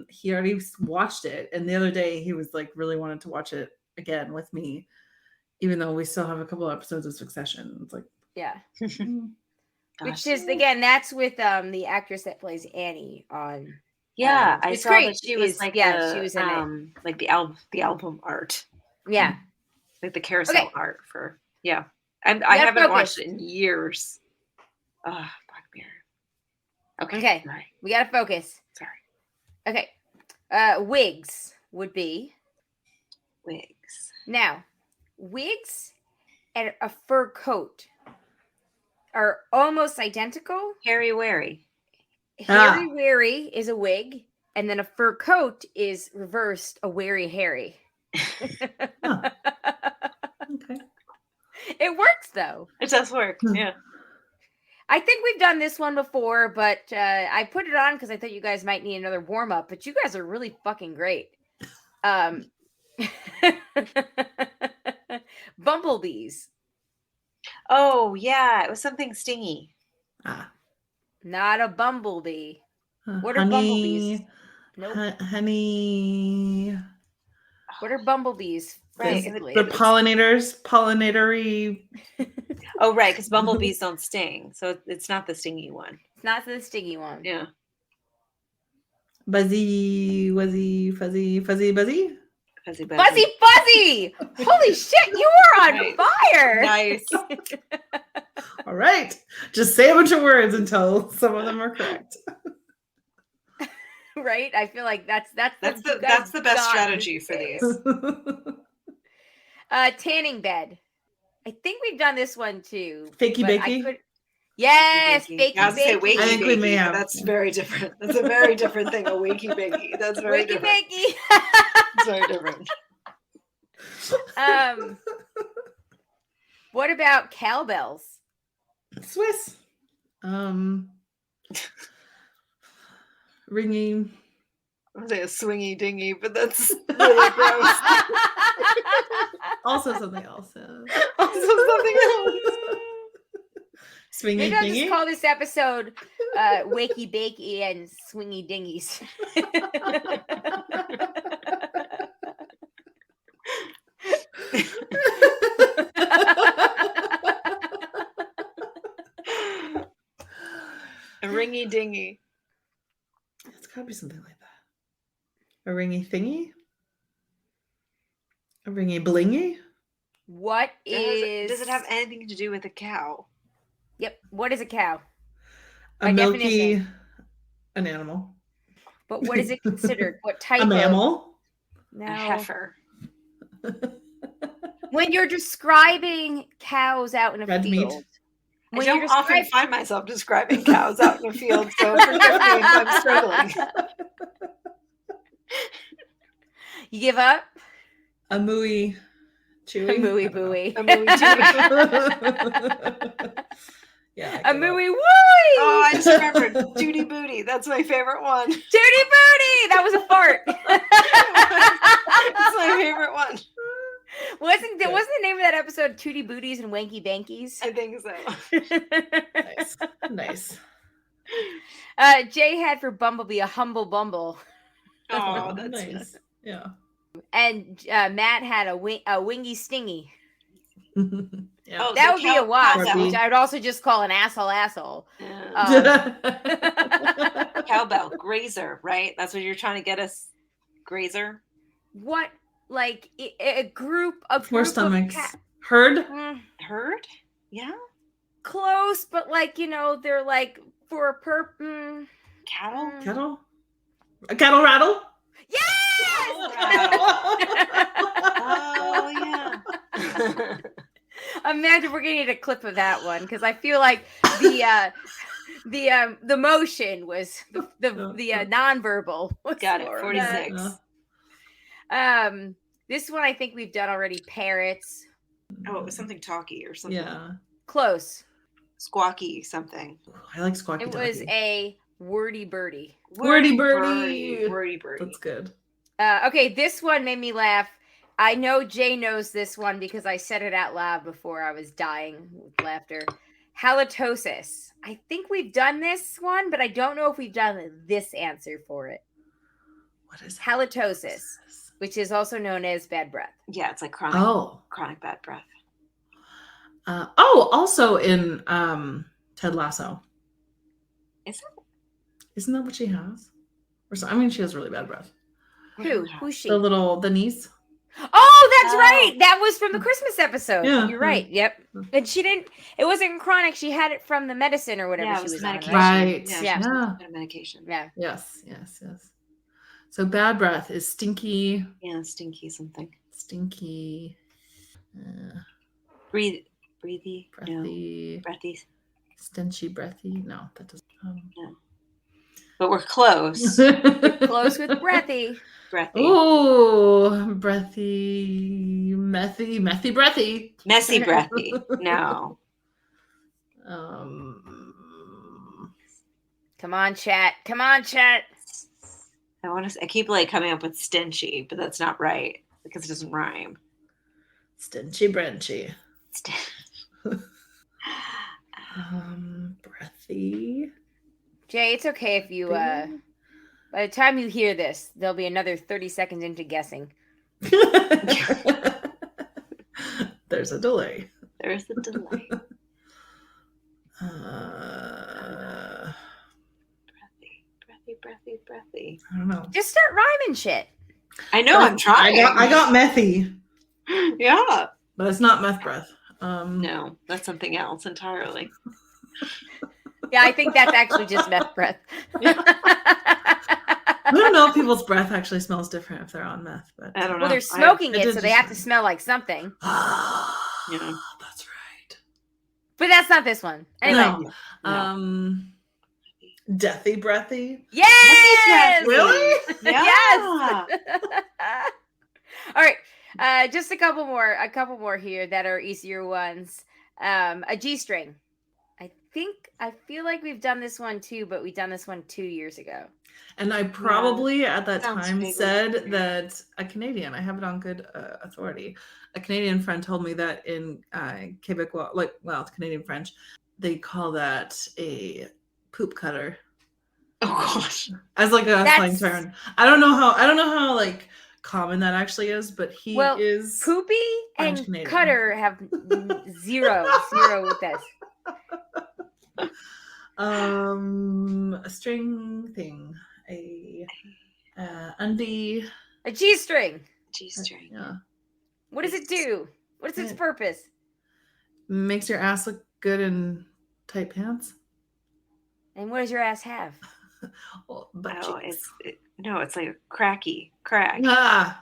He already watched it, and the other day he was like really wanted to watch it again with me, even though we still have a couple episodes of Succession. It's like which is again that's with the actress that plays Annie on. Yeah, I it's saw great. that she It was is, like she was in it. like the album art. Yeah, like the carousel art for I haven't watched it in years. Black Mirror. Okay. Right. We gotta focus. Sorry. Okay. Wigs would be wigs. Now, wigs and a fur coat are almost identical. Harry Wary. Harry Wary is a wig, and then a fur coat is reversed a Wary Harry. Huh. Okay. It works though. It does work. Yeah. I think we've done this one before, but I put it on because I thought you guys might need another warm up. But you guys are really fucking great. Bumblebees. Oh yeah, it was something stingy. Not a bumblebee. What are Honey, bumblebees? Nope. Honey. What are bumblebees? Right. Physically? The pollinatory. Oh right, because bumblebees don't sting, so it's not the stingy one. It's not the stingy one. Yeah. Buzzy, wuzzy, fuzzy, fuzzy, buzzy. Fuzzy Fuzzy Fuzzy! Holy shit, you are on Right. fire! Nice. All right. Just say a bunch of words until some of them are correct. Right? I feel like that's That's the best strategy for these. Tanning bed. I think we've done this one too. Fakey but bakey? Yes, Wakey. fakey I was gonna say bakey. wakey I think we may bakey, have. but that's very different. That's a very different thing. A wakey bakey. That's very Wakey different. bakey. It's very different. What about cowbells? Swiss. Ringing. I was gonna say a swingy dingy, but that's really gross. Also something else. Also something else. Swingy Maybe I'll just dingy. call this episode Wakey Bakey and Swingy Dingys. A ringy dingy. It's gotta be something like that. A ringy thingy? A ringy blingy? What is... Does it have anything to do with a cow? Yep. What is a cow? A By milky, definition. an animal. But what is it considered? What type A mammal? of... No. A heifer. When you're describing cows out in a Red meat. field. I When don't you're often find myself describing cows out in a field, so forgive me if I'm struggling. You give up? A mooey chewy? A mooey booey. A mooey Yeah. A mooey wooey! Oh, I just remembered Duty Booty. That's my favorite one. Duty booty! That was a fart. That's my favorite one. Wasn't the name of that episode Tootie Booties and Wanky Bankies? I think so. Nice. Jay had for Bumblebee a humble bumble. Oh, that's nice. Yeah. And Matt had a wingy stingy. Yeah. Oh, That so would be a wasp, Barbie. which I would also just call an asshole. Yeah. Cowbell, grazer, right? That's what you're trying to get us. Grazer. What, like a group of Four group stomachs. Of Herd? Herd? Yeah. close, but like they're like for a Cattle. Kettle? A kettle rattle? Yes! Oh yeah. Imagine we're gonna need a clip of that one because I feel like the motion was the nonverbal. Got it. 46. This one I think we've done already. Parrots. Oh, it was something talky or something. Yeah. Close. Squawky something. I like squawky. It was a wordy birdie. Wordy birdie. Wordy birdie. That's good. Okay, this one made me laugh. I know Jay knows this one because I said it out loud before I was dying with laughter. Halitosis. I think we've done this one, but I don't know if we've done this answer for it. What is Halitosis, which is also known as bad breath. Yeah, it's like chronic bad breath. Also in Ted Lasso. Is it? Isn't that what she has? Or so, I mean, she has really bad breath. Who? Who's she? The niece. Oh, that's right. That was from the Christmas episode. Yeah. You're right. Yep. And she didn't. It wasn't chronic. She had it from the medicine or whatever she was on. medication. Right. Yeah. Yeah. She was on medication. Yeah. Yes. So bad breath is stinky. Yeah, stinky something. Stinky. Breathy. Breathy. No. Breathy. Stenchy, breathy. No, that doesn't. But we're close. Close with breathy. Breathy. Ooh, breathy, methy, breathy. Messy breathy. No. Come on, chat. Come on, chat. I keep like coming up with stinchy, but that's not right because it doesn't rhyme. Stenchy, brenchy. Breathy. Jay, it's okay if you by the time you hear this, there'll be another 30 seconds into guessing. There's a delay. There's a delay. Breathy. I don't know. Just start rhyming shit. I know, I'm trying. I got methy. Yeah. But it's not meth breath. No, that's something else entirely. Yeah, I think that's actually just meth breath. I don't know if people's breath actually smells different if they're on meth. But I don't know. Well, they're smoking I it, did so they just have to learn. smell like something. Yeah. That's right. But that's not this one. Anyway. No. Deathy breathy. Yes! Really? Yeah. Yes! All right. Just a couple more here that are easier ones. A G-string. I feel like we've done this one too, but we've done this one 2 years ago. And I probably at that Sounds time vaguely said familiar. that a Canadian, I have it on good authority. A Canadian friend told me that in Quebecois, it's Canadian French, they call that a poop cutter. Oh gosh. As like a slang term. I don't know how like common that actually is, but he is Poopy French and Canadian. cutter have zero with this. A string thing, a undie, A G-string. G-string. yeah, What does it do? What is its purpose? makes your ass look good in tight pants. And what does your ass have? Well, butt Oh, cheeks. it's like a cracky crack. Yeah,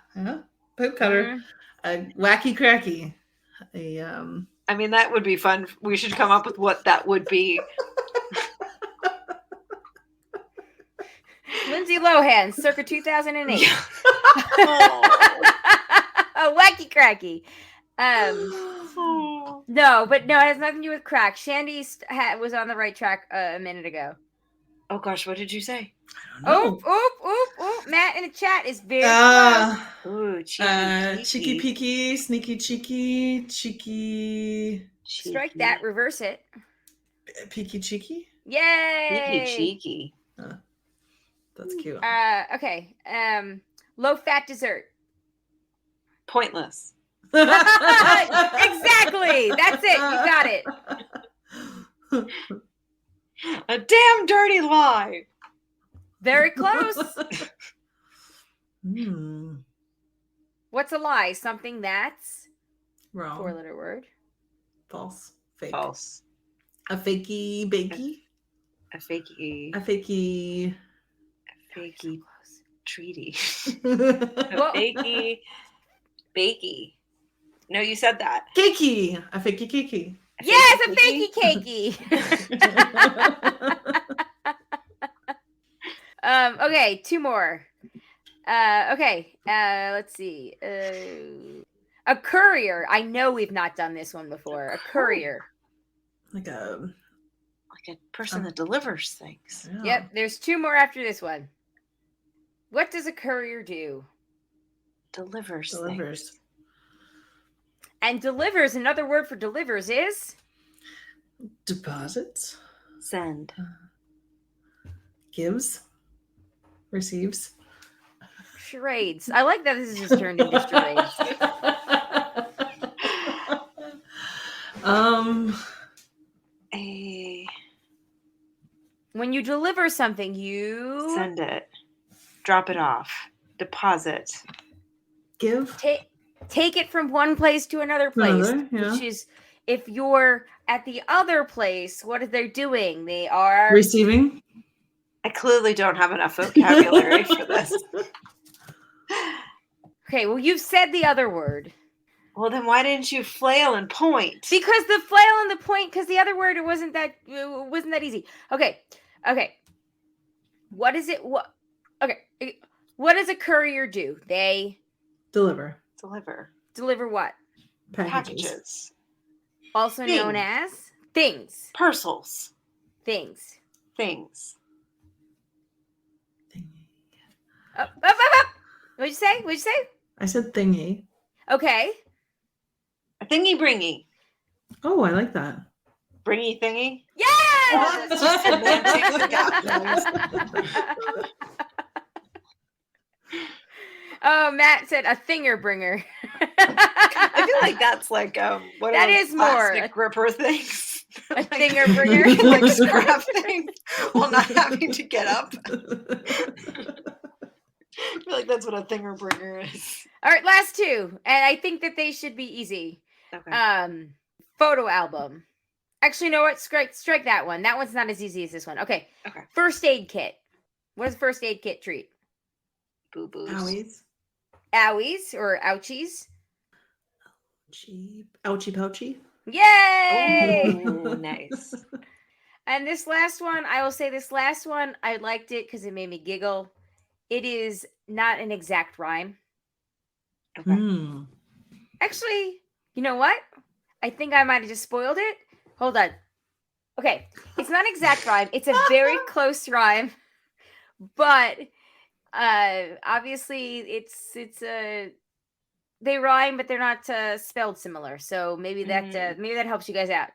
poop cutter, a wacky cracky, a I mean, that would be fun. We should come up with what that would be. Lindsay Lohan, circa 2008. Oh. A wacky cracky. No, it has nothing to do with crack. Shandy was on the right track a minute ago. Oh gosh, what did you say? Oop. Matt in the chat is very close. Ooh, cheeky. cheeky peeky, sneaky cheeky, Strike that, reverse it. peeky cheeky. Yay! Cheeky. That's cute. Okay. Low fat dessert. Pointless. Exactly. That's it. You got it. A damn dirty lie. Very close. What's a lie? Something that's Wrong. 4-letter word. False. Fake. False. A fakey bakey. A fakey. A fakey. Fakey treaty. Well- Bakey. Bakey. No, you said that. Cakey. A fakey cakey. Yes, a fakey cakey. Okay, 2 more. Okay, let's see. A courier. I know we've not done this one before. A courier. Like a person that delivers things. yeah. Yep, there's 2 more after this one. What does a courier do? Delivers. Delivers. And delivers, another word for delivers is? Deposits. Send. Gives. Receives. Charades. I like that this is just turned into charades. When you deliver something, you Send it. Drop it off. Deposit. Give. take it from one place to another place. Yeah. Which is, if you're at the other place, what are they doing? They are Receiving. I clearly don't have enough vocabulary for this. Okay, well, you've said the other word. Well, then why didn't you flail and point? Because the flail and the point, because the other word it wasn't that easy. Okay. What is it? What does a courier do? They Deliver. Deliver what? packages. Also known as things. Parcels. Things. Up. What'd you say? I said thingy. Okay. A thingy bringy. Oh, I like that. Bringy thingy? Yes! That's just semantics at that point. Oh, Matt said a thinger bringer. I feel like that's like what that are those is more plastic gripper things. A Like, thinger bringer. like scrap things while not having to get up. I feel like that's what a thinger bringer is. All right, last two, and I think that they should be easy. Okay. Photo album. Actually, you know what? Strike that one. That one's not as easy as this one. Okay. First aid kit. What does first aid kit treat? Boo-boos. Owies or ouchies. Ouchie pouchy. Yay! Oh, nice. And this last one, I will say I liked it because it made me giggle. It is not an exact rhyme. Okay. Actually, you know what? I think I might have just spoiled it. Hold on. Okay. It's not exact rhyme. It's a very close rhyme. But obviously it's they rhyme, but they're not spelled similar. So maybe that helps you guys out.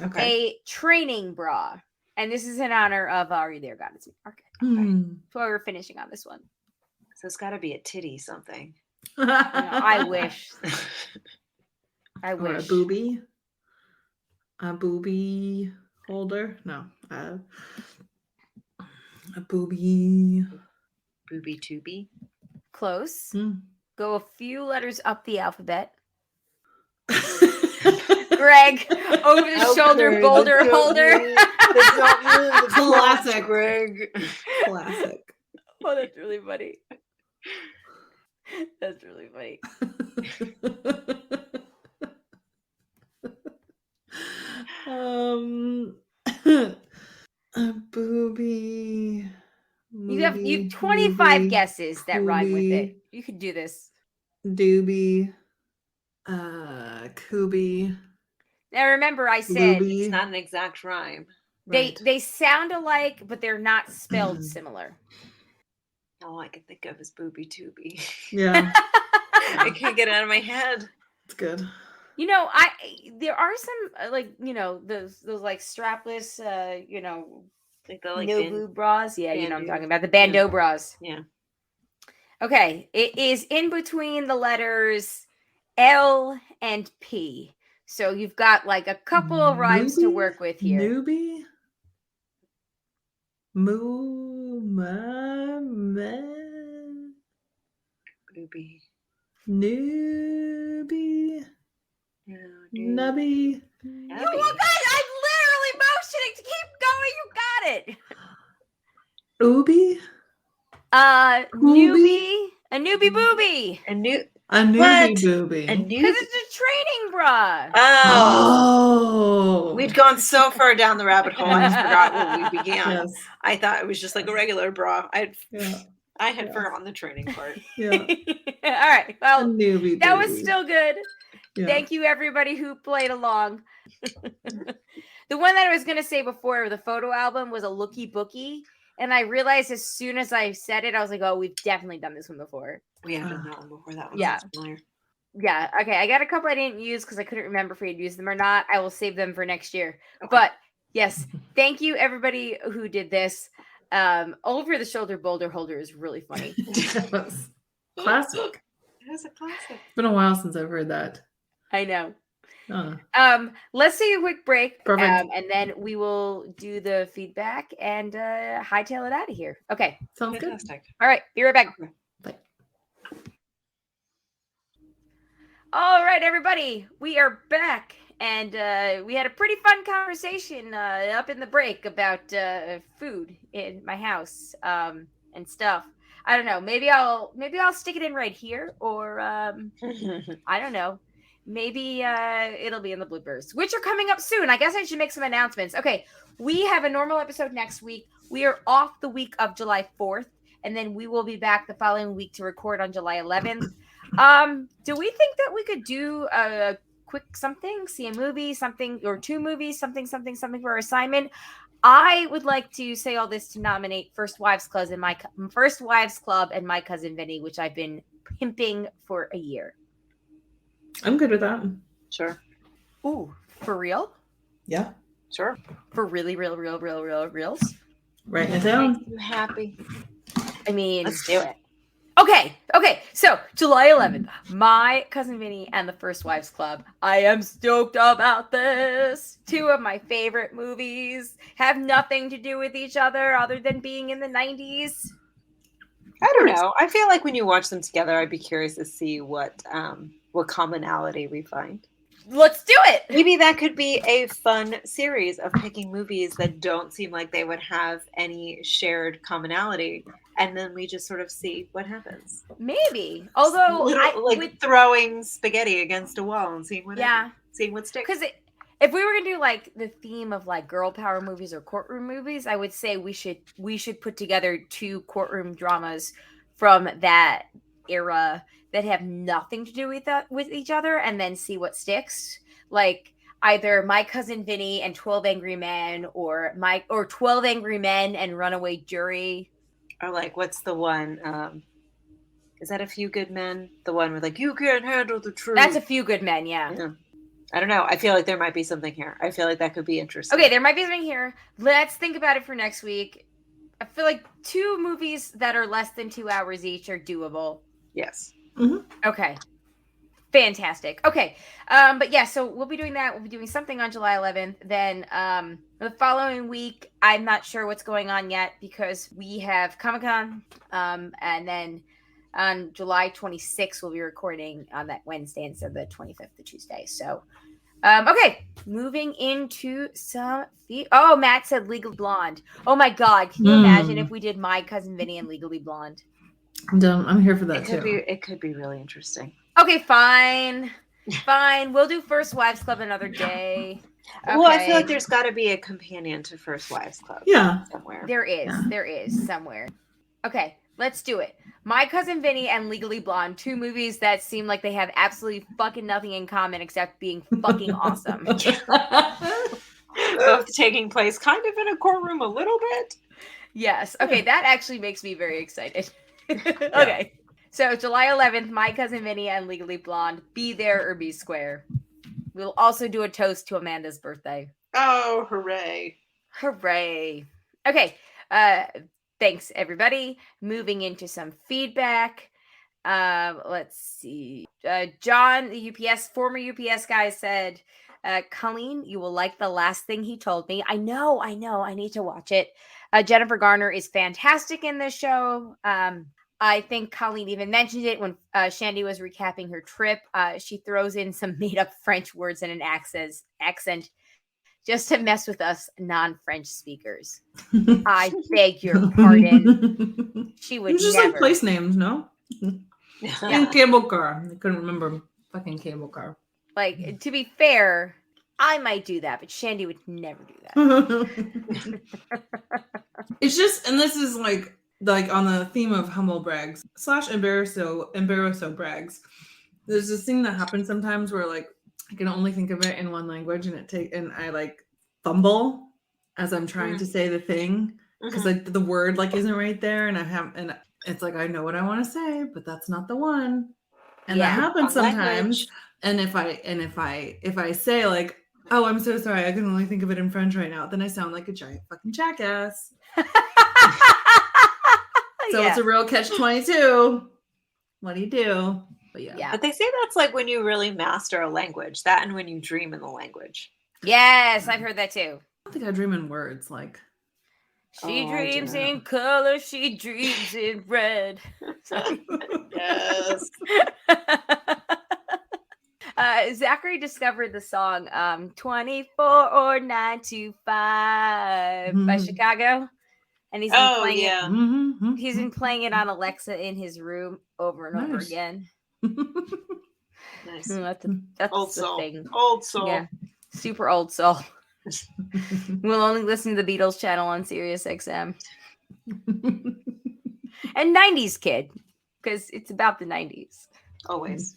Okay. A training bra. And this is in honor of Are You There, God? It's me. Okay. That's why we're finishing on this one. So it's got to be a titty something. No, I wish. I Or wish. a booby holder. No, a booby. Booby tubby. Close. Go a few letters up the alphabet. Greg, over the shoulder boulder holder. Classic, Greg. Classic. Oh, that's really funny. That's really funny. A booby. You have 25 guesses that rhyme with it. You could do this. Doobie. Kubi. Now remember, I said it's not an exact rhyme. They sound alike, but they're not spelled similar. All I can think of is booby tubby. Yeah. I can't get it out of my head. It's good. You know, there are some those like strapless like the no boob bras. Yeah, you know what I'm talking about, the bandeau bras. Yeah. Okay, it is in between the letters L and P. So you've got like a couple of rhymes to work with here. Newbie? Moo ma me. Booby. Newbie. Nubby. You guys, I'm literally motioning to keep going. You got it. Ooby? Newbie. A newbie booby. A newbie booby. Because it's a training bra. Oh. We'd gone so far down the rabbit hole, I just forgot where we began. Yes. I thought it was just like a regular bra. I had Yes. forgotten the training part. Yeah. All right. Well, newbie that booby. was still good. Yeah. Thank you, everybody who played along. The one that I was going to say before, the photo album, was a looky bookie. And I realized as soon as I said it, I was like, oh, we've definitely done this one before. We have done that one before. That one sounds familiar. Yeah. Okay. I got a couple I didn't use because I couldn't remember if we had used them or not. I will save them for next year. Okay. But yes, thank you, everybody who did this. Over the shoulder boulder holder is really funny. Yes. Classic. It is a classic. It's been a while since I've heard that. I know. Oh. Let's take a quick break. Perfect. And then we will do the feedback and hightail it out of here. Okay. Sounds Fantastic. All right. Be right back. Bye. All right, everybody. We are back. And we had a pretty fun conversation up in the break about food in my house and stuff. I don't know. Maybe I'll stick it in right here, or I don't know. maybe it'll be in the bloopers, which are coming up soon. I guess I should make some announcements. Okay, we have a normal episode next week. We are off the week of July 4th, and then we will be back the following week to record on July 11th. Do we think that we could do a quick something, see a movie, something, or two movies, something for our assignment? I would like to say all this to nominate First Wives Club and My Cousin Vinny, which I've been pimping for a year. I'm good with that. Sure. Ooh, for real? Yeah. Sure. For really, real reals? Writing it down. Make you happy. I mean, Let's do it. Okay. So July 11th, My Cousin Vinny and the First Wives Club. I am stoked about this. Two of my favorite movies have nothing to do with each other than being in the 90s. I don't know. I feel like when you watch them together, I'd be curious to see what commonality we find. Let's do it. Maybe that could be a fun series of picking movies that don't seem like they would have any shared commonality, and then we just sort of see what happens. Maybe, although throwing spaghetti against a wall and seeing what sticks. Because if we were gonna do like the theme of like girl power movies or courtroom movies, I would say we should put together two courtroom dramas from that era that have nothing to do with each other, and then see what sticks. Like either My Cousin Vinny and 12 Angry Men, or 12 Angry Men and Runaway Jury. Or like, what's the one? Is that A Few Good Men? The one where like, you can't handle the truth. That's A Few Good Men, yeah. I don't know. I feel like there might be something here. I feel like that could be interesting. Okay, there might be something here. Let's think about it for next week. I feel like two movies that are less than 2 hours each are doable. Yes. Mm-hmm. Okay. Fantastic. Okay. But yeah, so we'll be doing that. We'll be doing something on July 11th. Then the following week, I'm not sure what's going on yet because we have Comic-Con. And then on July 26th, we'll be recording on that Wednesday instead of the 25th, the Tuesday. So, okay. Moving into some... Oh, Matt said Legally Blonde. Oh my God. Can you imagine if we did My Cousin Vinny and Legally Blonde? I'm here for that too. It could be really interesting. Okay, fine. We'll do First Wives Club another day. Okay. Well, I feel like there's got to be a companion to First Wives Club. Yeah. Somewhere. There is somewhere. Okay, let's do it. My Cousin Vinny and Legally Blonde, two movies that seem like they have absolutely fucking nothing in common except being fucking awesome. Both taking place kind of in a courtroom a little bit. Yes. Okay, that actually makes me very excited. Okay. So July 11th, My Cousin Vinny and Legally Blonde. Be there or be square. We'll also do a toast to Amanda's birthday. Oh, hooray. Hooray. Okay. Thanks, everybody. Moving into some feedback. Let's see. John, the former UPS guy, said, Colleen, you will like the last thing he told me. I know. I need to watch it. Jennifer Garner is fantastic in this show. I think Colleen even mentioned it when Shandy was recapping her trip. She throws in some made-up French words and an accent just to mess with us non-French speakers. I beg your pardon. She would just never. Like place names, no? In cable car. I couldn't remember fucking cable car. Like, to be fair, I might do that, but Shandy would never do that. It's just, and this is like on the theme of humble brags / embarrasso brags. There's this thing that happens sometimes where like I can only think of it in one language, and I like fumble as I'm trying to say the thing because like the word like isn't right there, and it's like I know what I want to say, but that's not the one, and that happens sometimes. And if I say like, oh, I'm so sorry, I can only think of it in French right now, then I sound like a giant fucking jackass. So it's a real catch-22. What do you do? But yeah. But they say that's like when you really master a language, that and when you dream in the language. Yes, I've heard that too. I don't think I dream in words. Like she dreams in color, she dreams in red. Yes. Zachary discovered the song 24 or 9 to 5 by Chicago. And he's been playing it. He's been playing it on Alexa in his room over and over again. Nice. That's Old the soul. thing. Old soul. Yeah. Super old soul. We'll only listen to the Beatles channel on Sirius XM. And 90s kid, because it's about the 90s. Always.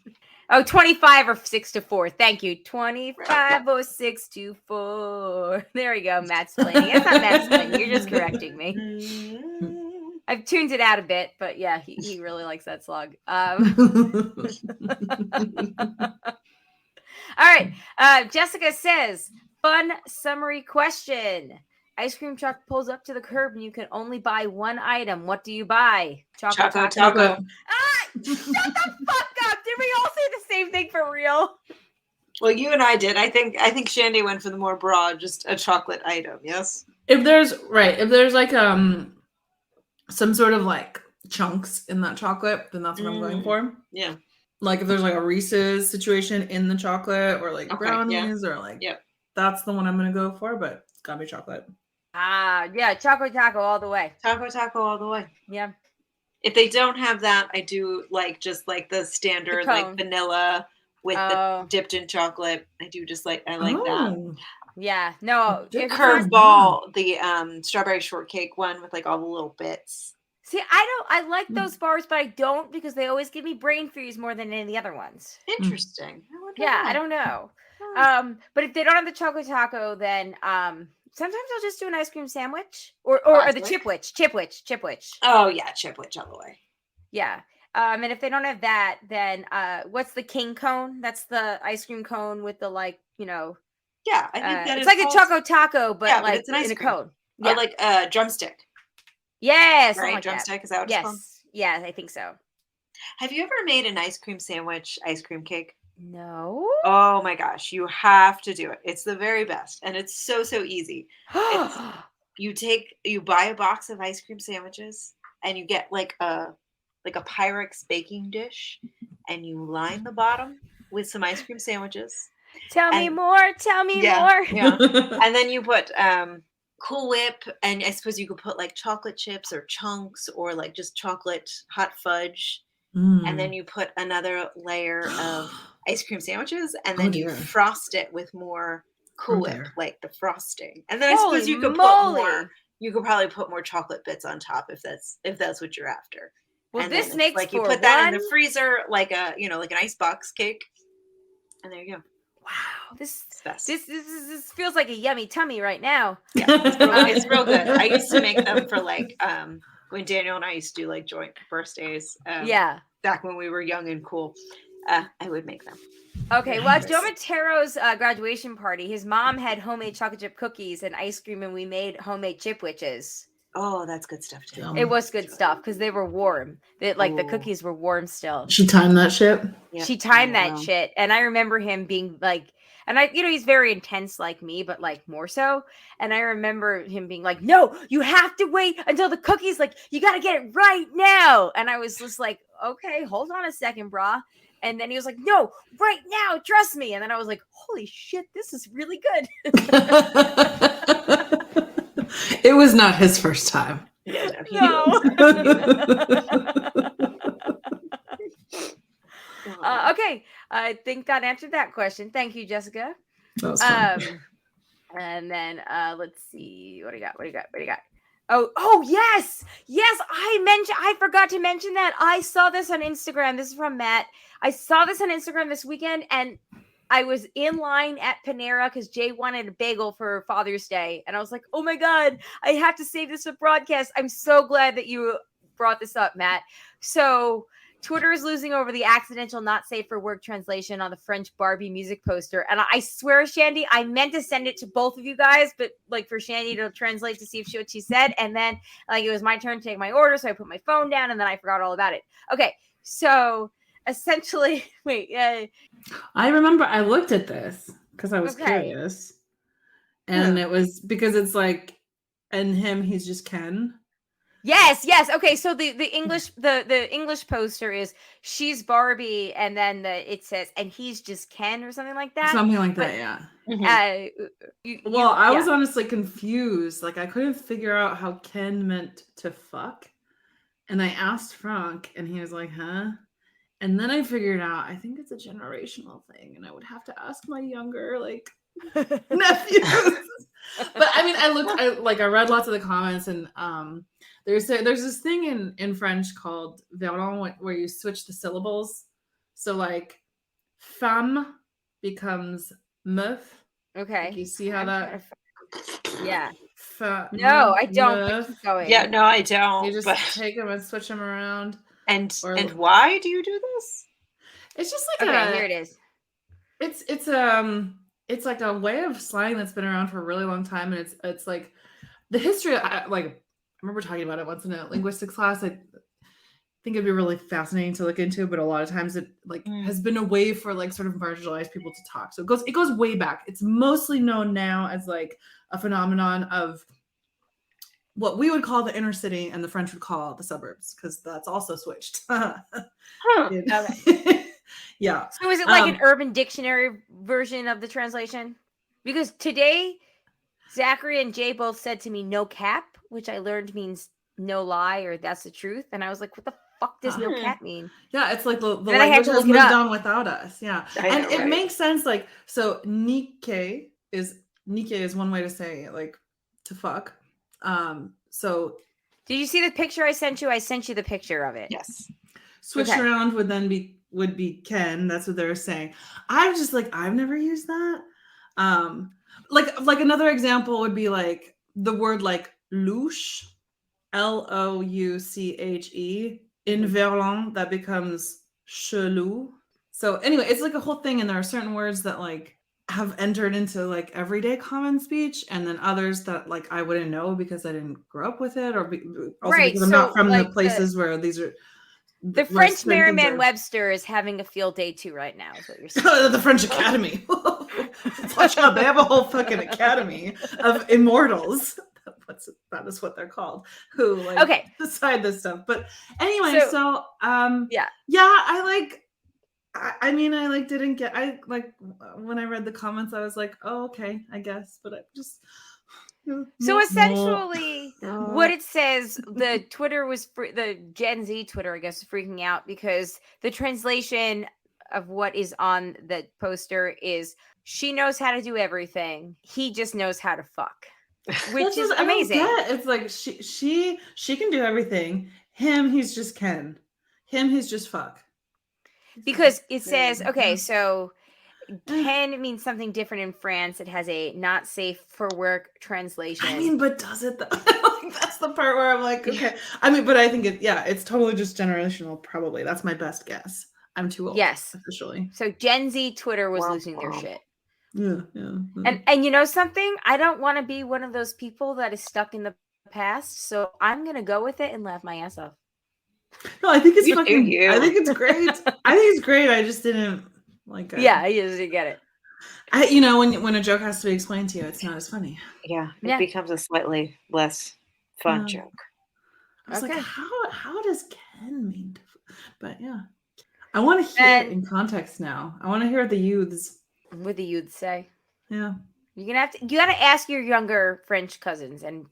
Oh, 25 or 6 to 4. Thank you. 25 or 6 to 4. There we go. Matsplaining. It's not matsplaining. You're just correcting me. I've tuned it out a bit, but yeah, he really likes that slug. All right. Jessica says, fun summary question. Ice cream truck pulls up to the curb and you can only buy one item. What do you buy? Choco Taco. Taco. Ah, shut the fuck up. Did we all say the same thing for real? Well, you and I did. I think Shandy went for the more broad, just a chocolate item. Yes. If there's like some sort of like chunks in that chocolate, then that's what I'm going for. Yeah. Like if there's like a Reese's situation in the chocolate, or like brownies, or like that's the one I'm gonna go for. But it's gotta be chocolate. Yeah, Choco Taco all the way. Choco Taco all the way. Yeah. If they don't have that, I do like just like the standard like vanilla with the dipped in chocolate. I do just like I like that. Yeah. No. Curveball, the strawberry shortcake one with like all the little bits. See, I like those bars, but I don't because they always give me brain freeze more than any of the other ones. Interesting. I don't know. But if they don't have the Choco Taco, then sometimes I'll just do an ice cream sandwich or the chipwich. Oh yeah, chipwich all the way. Yeah. And if they don't have that, then what's the king cone? That's the ice cream cone with the like, Yeah, I think that it's like a Choco Taco, but like it's an ice in cream. a cone. Yeah. Or like a drumstick. Yes. Right, like drumstick, that. is that what it's called? Yes, I think so. Have you ever made an ice cream sandwich ice cream cake? No. Oh my gosh, you have to do it. It's the very best, and it's so easy. You buy a box of ice cream sandwiches, and you get like a Pyrex baking dish, and you line the bottom with some ice cream sandwiches. Tell me more. Yeah. And then you put Cool Whip, and I suppose you could put like chocolate chips or chunks or like just chocolate hot fudge. And then you put another layer of ice cream sandwiches, and then you frost it with more Cool Whip, like the frosting. And then I suppose you could put more. You could probably put more chocolate bits on top if that's what you're after. Well, and this makes like you put that in the freezer like a like an icebox cake, and there you go. Wow, this feels like a yummy tummy right now. Yeah, it's real good. I used to make them for like when Daniel and I used to do like joint birthdays. Back when we were young and cool, I would make them. Okay, well, at Joe Matero's graduation party, his mom had homemade chocolate chip cookies and ice cream, and we made homemade chipwiches. Oh, that's good stuff too. It was good stuff because they were warm. The cookies were warm still. She timed that shit. Yep. She timed that shit, and I remember him being like, and he's very intense like me, but like more so. And I remember him being like, "No, you have to wait until the cookies. Like, you got to get it right now." And I was just like, "Okay, hold on a second, brah." And then he was like, "No, right now, trust me." And then I was like, "Holy shit, this is really good." It was not his first time. No. Okay, I think that answered that question. Thank you, Jessica. That was fun. And then let's see what do you got. Oh yes. I forgot to mention that. I saw this on Instagram. This is from Matt. I saw this on Instagram this weekend, and I was in line at Panera because Jay wanted a bagel for Father's Day. And I was like, oh my God, I have to save this for broadcast. I'm so glad that you brought this up, Matt. So Twitter is losing over the accidental not safe for work translation on the French Barbie music poster. And I swear, Shandy, I meant to send it to both of you guys, but like for Shandy to translate to see what she said. And then like it was my turn to take my order. So I put my phone down and then I forgot all about it. Okay. So essentially, I remember I looked at this because I was curious. And it was because it's like, and him, he's just Ken. Yes. Okay, so the English the English poster is she's Barbie, and then it says and he's just Ken or something like that. Something like that, yeah. Mm-hmm. I was honestly confused. Like I couldn't figure out how Ken meant to fuck. And I asked Frank, and he was like, huh? And then I figured out, I think it's a generational thing, and I would have to ask my younger nephews. But I mean, I read lots of the comments, and there's this thing in French called verlan where you switch the syllables. So like femme becomes meuf. Okay. Like you see how that? Yeah. No, I don't. But keep going. Yeah, no, I don't. You just take them and switch them around. And why do you do this? It's just like here it is. It's like a way of slang that's been around for a really long time, and it's like the history. I remember talking about it once in a linguistics class. I think it'd be really fascinating to look into, but a lot of times it has been a way for like sort of marginalized people to talk. So it goes way back. It's mostly known now as like a phenomenon of what we would call the inner city and the French would call the suburbs, because that's also switched. Okay. Yeah. So is it like an Urban Dictionary version of the translation? Because today, Zachary and Jay both said to me, "No cap," which I learned means no lie or that's the truth. And I was like, what the fuck does no cap mean? Yeah, it's like the language has moved on without us. Yeah. And it makes sense. Like, so nique is one way to say it, like to fuck. So did you see the picture I sent you? I sent you the picture of it. Yes. Switch around would be Ken. That's what they were saying. I'm just like, I've never used that. Like another example would be like the word like louche, Louche. In verlan, that becomes chelou. So anyway, it's like a whole thing, and there are certain words that like have entered into like everyday common speech, and then others that like I wouldn't know because I didn't grow up with it, or because I'm not from the places where these are. The French Merriam-Webster is having a field day too right now, is what you're saying. The French Academy. Watch out, they have a whole fucking academy of immortals. That is what they're called. Who decide this stuff. But anyway, so I didn't get. When I read the comments, I was like, oh, okay, I guess. But I just. So essentially, what it says, the the Gen Z Twitter, I guess, is freaking out because the translation of what is on the poster is she knows how to do everything. He just knows how to fuck, which is amazing. It's like she can do everything. Him, he's just Ken. Him, he's just fuck. Because it says, okay, so Ken means something different in France. It has a not safe for work translation. I mean, but does it? That's the part where I'm like, okay. I mean, but I think it's totally just generational. Probably that's my best guess. I'm too old. Yes, officially. So Gen Z Twitter was losing their shit. Yeah. And you know something? I don't want to be one of those people that is stuck in the past. So I'm gonna go with it and laugh my ass off. No, I think it's fucking. I think it's great. I think it's great. I just didn't. I just didn't get it. When a joke has to be explained to you, it's not as funny. Yeah, it becomes a slightly less fun joke. I was like, how does Ken mean? But yeah, I want to hear it in context now. I want to hear what the youths say. Yeah, you gotta ask your younger French cousins and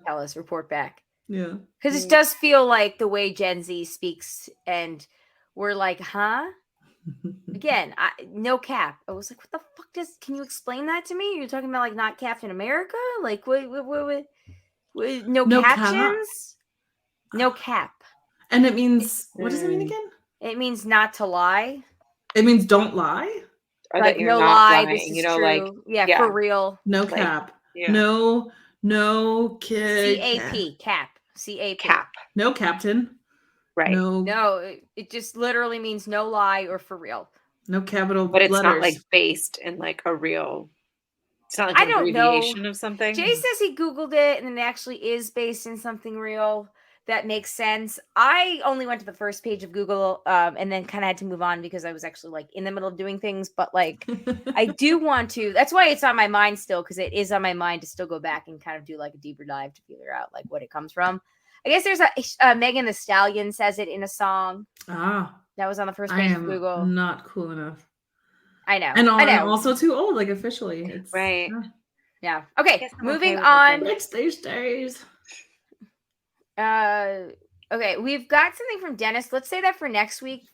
tell us, report back. Yeah, because it does feel like the way Gen Z speaks, and we're like, huh? Again, no cap. I was like, what the fuck can you explain that to me? You're talking about like not Captain America? Like what no captions? No cap. And it means, what does it mean again? It means not to lie. It means don't lie? Or like that you're no not lie, lying, this is true. Yeah, for real. No cap. No kid. CAP. CAP. Cap. No captain. Right. No, it just literally means no lie or for real. No capital but it's letters. not like based in like a real. It's not like an abbreviation of something. Jay says he Googled it and it actually is based in something real. That makes sense. I only went to the first page of Google and then kind of had to move on because I was actually like in the middle of doing things. But like, I do want to. That's why it's on my mind still, because it is on my mind to still go back and kind of do like a deeper dive to figure out like what it comes from. I guess there's a Megan Thee Stallion says it in a song. Ah, that was on the first page of Google. Not cool enough. I know. And I'm also too old, like officially. It's, right. Yeah. Okay. Moving on. Next days. Okay, we've got something from Dennis. Let's say that for next week,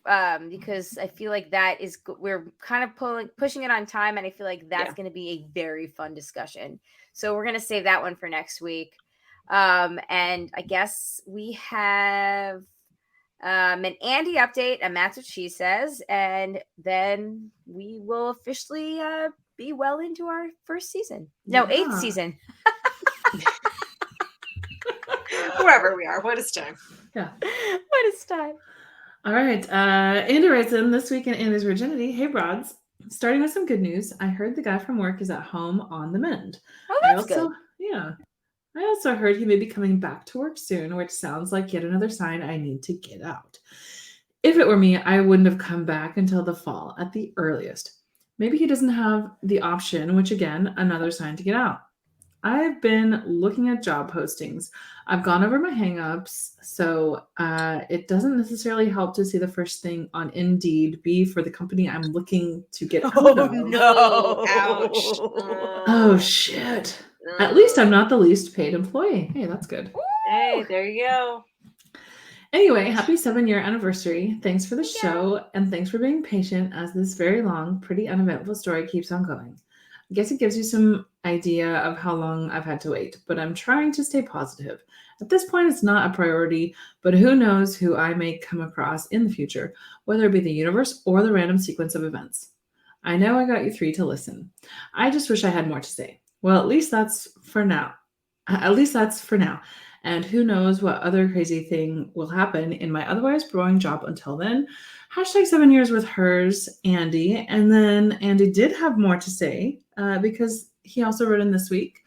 because I feel like that is we're kind of pushing it on time, and I feel like that's going to be a very fun discussion. So we're going to save that one for next week. And I guess we have an Andy update, and that's what she says, and then we will officially be well into our first season. No, 8th season. Wherever we are, what is time? Yeah. What is time? All right. Andy writes in this week in Andy's Virginity. Hey, Broads. Starting with some good news. I heard the guy from work is at home on the mend. Oh, that's good. Yeah. I also heard he may be coming back to work soon, which sounds like yet another sign I need to get out. If it were me, I wouldn't have come back until the fall at the earliest. Maybe he doesn't have the option, which again, another sign to get out. I've been looking at job postings. I've gone over my hangups, so it doesn't necessarily help to see the first thing on Indeed be for the company I'm looking to get out of. No! Ouch! Oh shit! At least I'm not the least paid employee. Hey, that's good. Hey, there you go. Anyway, happy 7-year anniversary. Thanks for the show, and thanks for being patient as this very long, pretty uneventful story keeps on going. I guess it gives you some idea of how long I've had to wait, but I'm trying to stay positive. At this point, it's not a priority, but who knows who I may come across in the future, whether it be the universe or the random sequence of events. I know I got you 3 to listen. I just wish I had more to say. Well, at least that's for now. And who knows what other crazy thing will happen in my otherwise boring job until then. Hashtag 7 years with hers, Andy. And then Andy did have more to say because he also wrote in this week.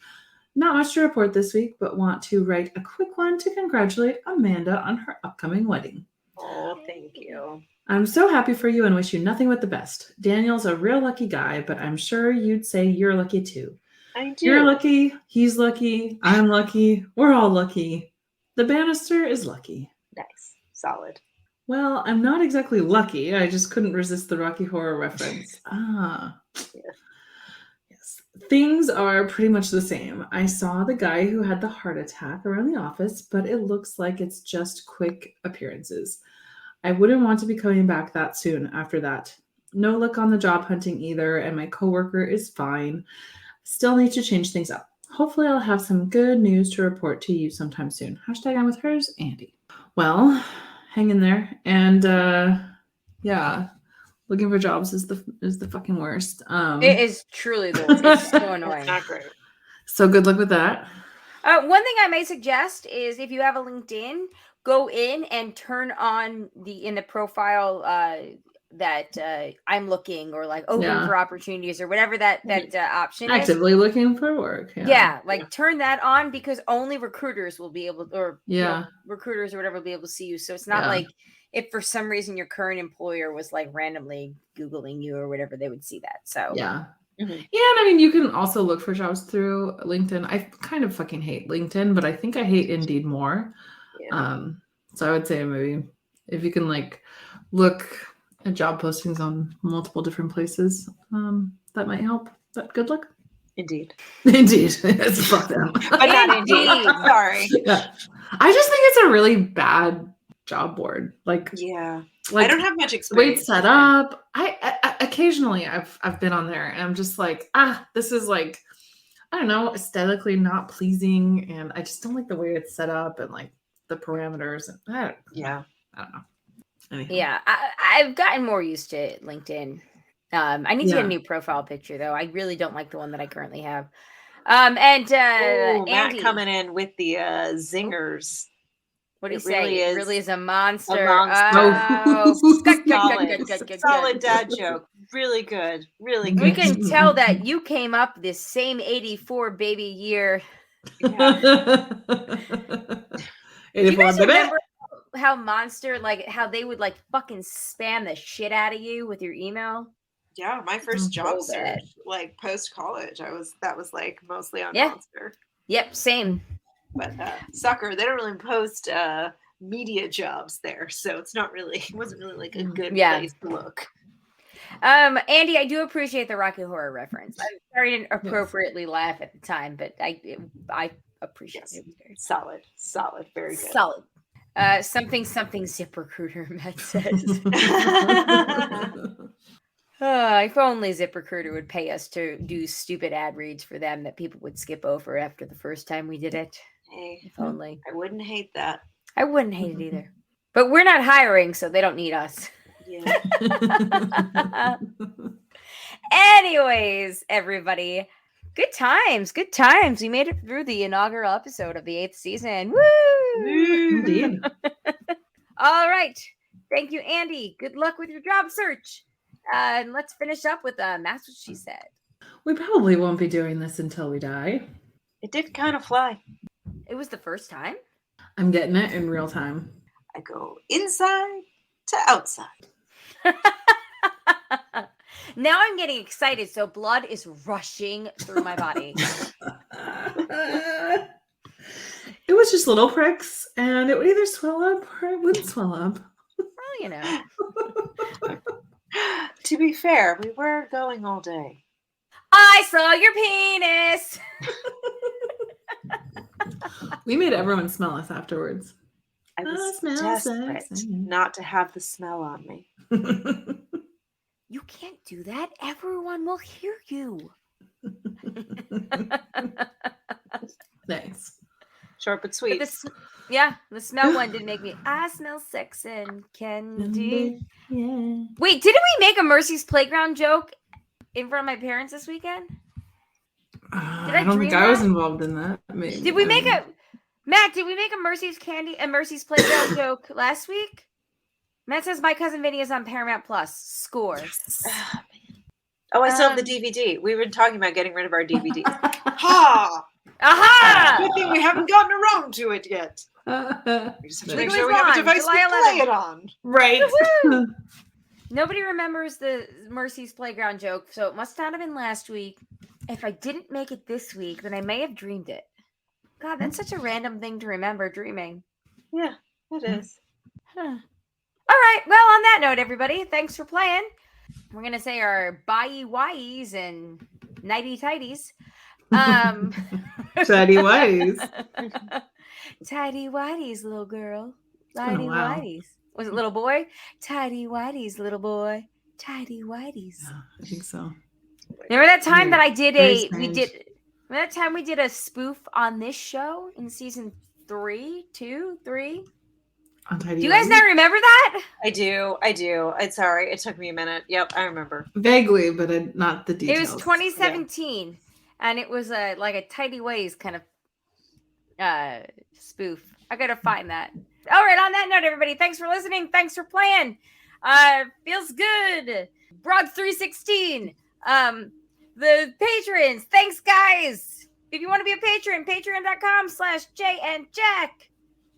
Not much to report this week, but want to write a quick one to congratulate Amanda on her upcoming wedding. Oh, thank you. I'm so happy for you and wish you nothing but the best. Daniel's a real lucky guy, but I'm sure you'd say you're lucky too. I do. You're lucky. He's lucky. I'm lucky. We're all lucky. The banister is lucky. Nice. Solid. Well, I'm not exactly lucky. I just couldn't resist the Rocky Horror reference. Yes. Things are pretty much the same. I saw the guy who had the heart attack around the office, but it looks like it's just quick appearances. I wouldn't want to be coming back that soon after that. No luck on the job hunting either, and my coworker is fine. Still need to change things up. Hopefully I'll have some good news to report to you sometime soon. Hashtag I'm with hers, Andy. Well, hang in there. And yeah, looking for jobs is the fucking worst. It is truly the worst. It's so annoying. It's not great. So good luck with that. One thing I may suggest is if you have a LinkedIn, go in and turn on in the profile that I'm looking or like open for opportunities or whatever that option is. Actively looking for work. Turn that on because only recruiters will be able recruiters or whatever will be able to see you. So it's not like if for some reason your current employer was like randomly Googling you or whatever, they would see that. So yeah. Mm-hmm. Yeah, and I mean, you can also look for jobs through LinkedIn. I kind of fucking hate LinkedIn, but I think I hate Indeed more. Yeah. So I would say maybe if you can like look at job postings on multiple different places, that might help. But good luck. Indeed. Fuck them. But not Indeed. Sorry. Yeah. I just think it's a really bad job board. Like, yeah. Like, I don't have much experience. Wait, set up. I occasionally I've been on there and I'm just like, this is like, I don't know, aesthetically not pleasing, and I just don't like the way it's set up and like the parameters. And I don't know. Anyhow. Yeah, I've gotten more used to LinkedIn. I need to get a new profile picture though. I really don't like the one that I currently have. Matt Andy coming in with the zingers. What do you say? It really is a monster. Solid dad joke. Really good. Really good. We can tell that you came up this same 84 baby year. Yeah. Do you guys remember how Monster, like how they would like fucking spam the shit out of you with your email? Yeah, my first job search, like post college, that was like mostly on Monster. Yep, same. But sucker, they don't really post media jobs there, so it wasn't really like a good place to look. Andy, I do appreciate the Rocky Horror reference. I'm sorry I didn't appropriately laugh at the time, but I appreciate it. Solid, very good. Solid. Something ZipRecruiter, Matt says. If only ZipRecruiter would pay us to do stupid ad reads for them that people would skip over after the first time we did it. Hey, If only. I wouldn't hate that. I wouldn't hate it either. But we're not hiring, so they don't need us. Yeah. Anyways, everybody, good times. We made it through the inaugural episode of the 8th season. Woo! Indeed. All right. Thank you, Andy. Good luck with your job search. And let's finish up with That's What She Said. We probably won't be doing this until we die. It did kind of fly. It was the first time? I'm getting it in real time. I go inside to outside. Now I'm getting excited, so blood is rushing through my body. It was just little pricks, and it would either swell up or it wouldn't swell up. Well, you know. To be fair, we were going all day. I saw your penis. We made everyone smell us afterwards. I was smell desperate sexy. not to have the smell on me. You can't do that. Everyone will hear you. Nice. Short but sweet. But the smell one did make me. I smell sex and candy. Yeah. Wait, didn't we make a Mercy's Playground joke in front of my parents this weekend? I don't think I was involved in that. Maybe. Did we make a Matt? Did we make a Mercy's Playground joke last week? Matt says my cousin Vinny is on Paramount Plus. Score. Yes. Oh, I still have the DVD. We were talking about getting rid of our DVD. Ha! Aha! Good thing we haven't gotten around to it yet. We just have to make sure we have a device to play it on. Right. Nobody remembers the Mercy's Playground joke, so it must not have been last week. If I didn't make it this week, then I may have dreamed it. God, that's such a random thing to remember, dreaming. Yeah, it is. Huh. All right. Well, on that note, everybody, thanks for playing. We're going to say our bye-yes and nighty-tighties. Tidy whities. Tidy whities, little girl. Tidy been a while. whities. Was it little boy? Tidy whities, little boy. Tidy whities. Yeah, I think so. Remember that time that I did Very remember that time we did a spoof on this show in season 3? On Tidy Do you guys Whities? not remember that? I do. It's sorry. It took me a minute. Yep, I remember. Vaguely, but not the It details. was 2017, and it was like a Tidy Ways kind of spoof. I gotta find that. All right, on that note, everybody, thanks for listening. Thanks for playing. Feels good. Broad 316. The patrons, thanks, guys. If you want to be a patron, patreon.com/JandJack.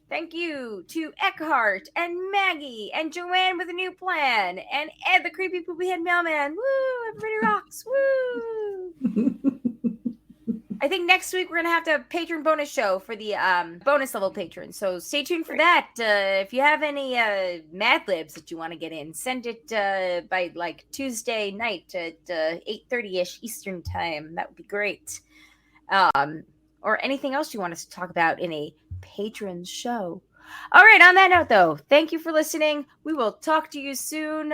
Thank you to Eckhart and Maggie and Joanne with a new plan and Ed, the creepy poopy head mailman. Woo! Everybody rocks. Woo! I think next week we're gonna have to have a patron bonus show for the bonus level patrons. So stay tuned for that. If you have any Mad Libs that you want to get in, send it by like Tuesday night at 8:30ish Eastern time. That would be great. Or anything else you want us to talk about in a patron show. All right, on that note though, thank you for listening. We will talk to you soon.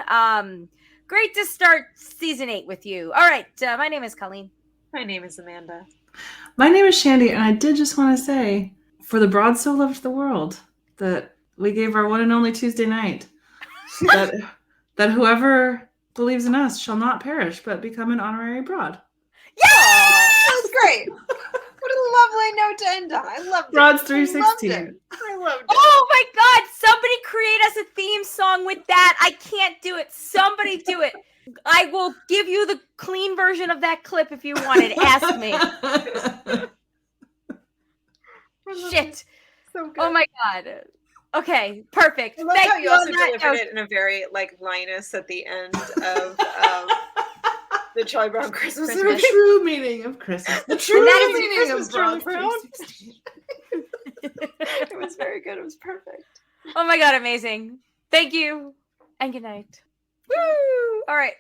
Great to start season 8 with you. All right, my name is Colleen. My name is Amanda. My name is Shandy, and I did just want to say, for the broad so loved the world, that we gave our one and only Tuesday night, that whoever believes in us shall not perish, but become an honorary broad. Yeah, That was great. What a lovely note to end on. I loved it. Broads I 316. loved it. Oh my God! Somebody create us a theme song with that. I can't do it. Somebody do it. I will give you the clean version of that clip if you want it. Ask me. Shit. So good. Oh my God. Okay, perfect. I love Thank how you. you also on that delivered note. it in a very Linus at the end of the Charlie Brown Christmas The movie. true meaning of Christmas. The true that is meaning Christmas, of Charlie Broad Brown. 316. It was very good. It was perfect. Oh my God, amazing. Thank you. And good night. Woo! All right.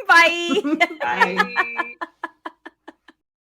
Bye. Bye.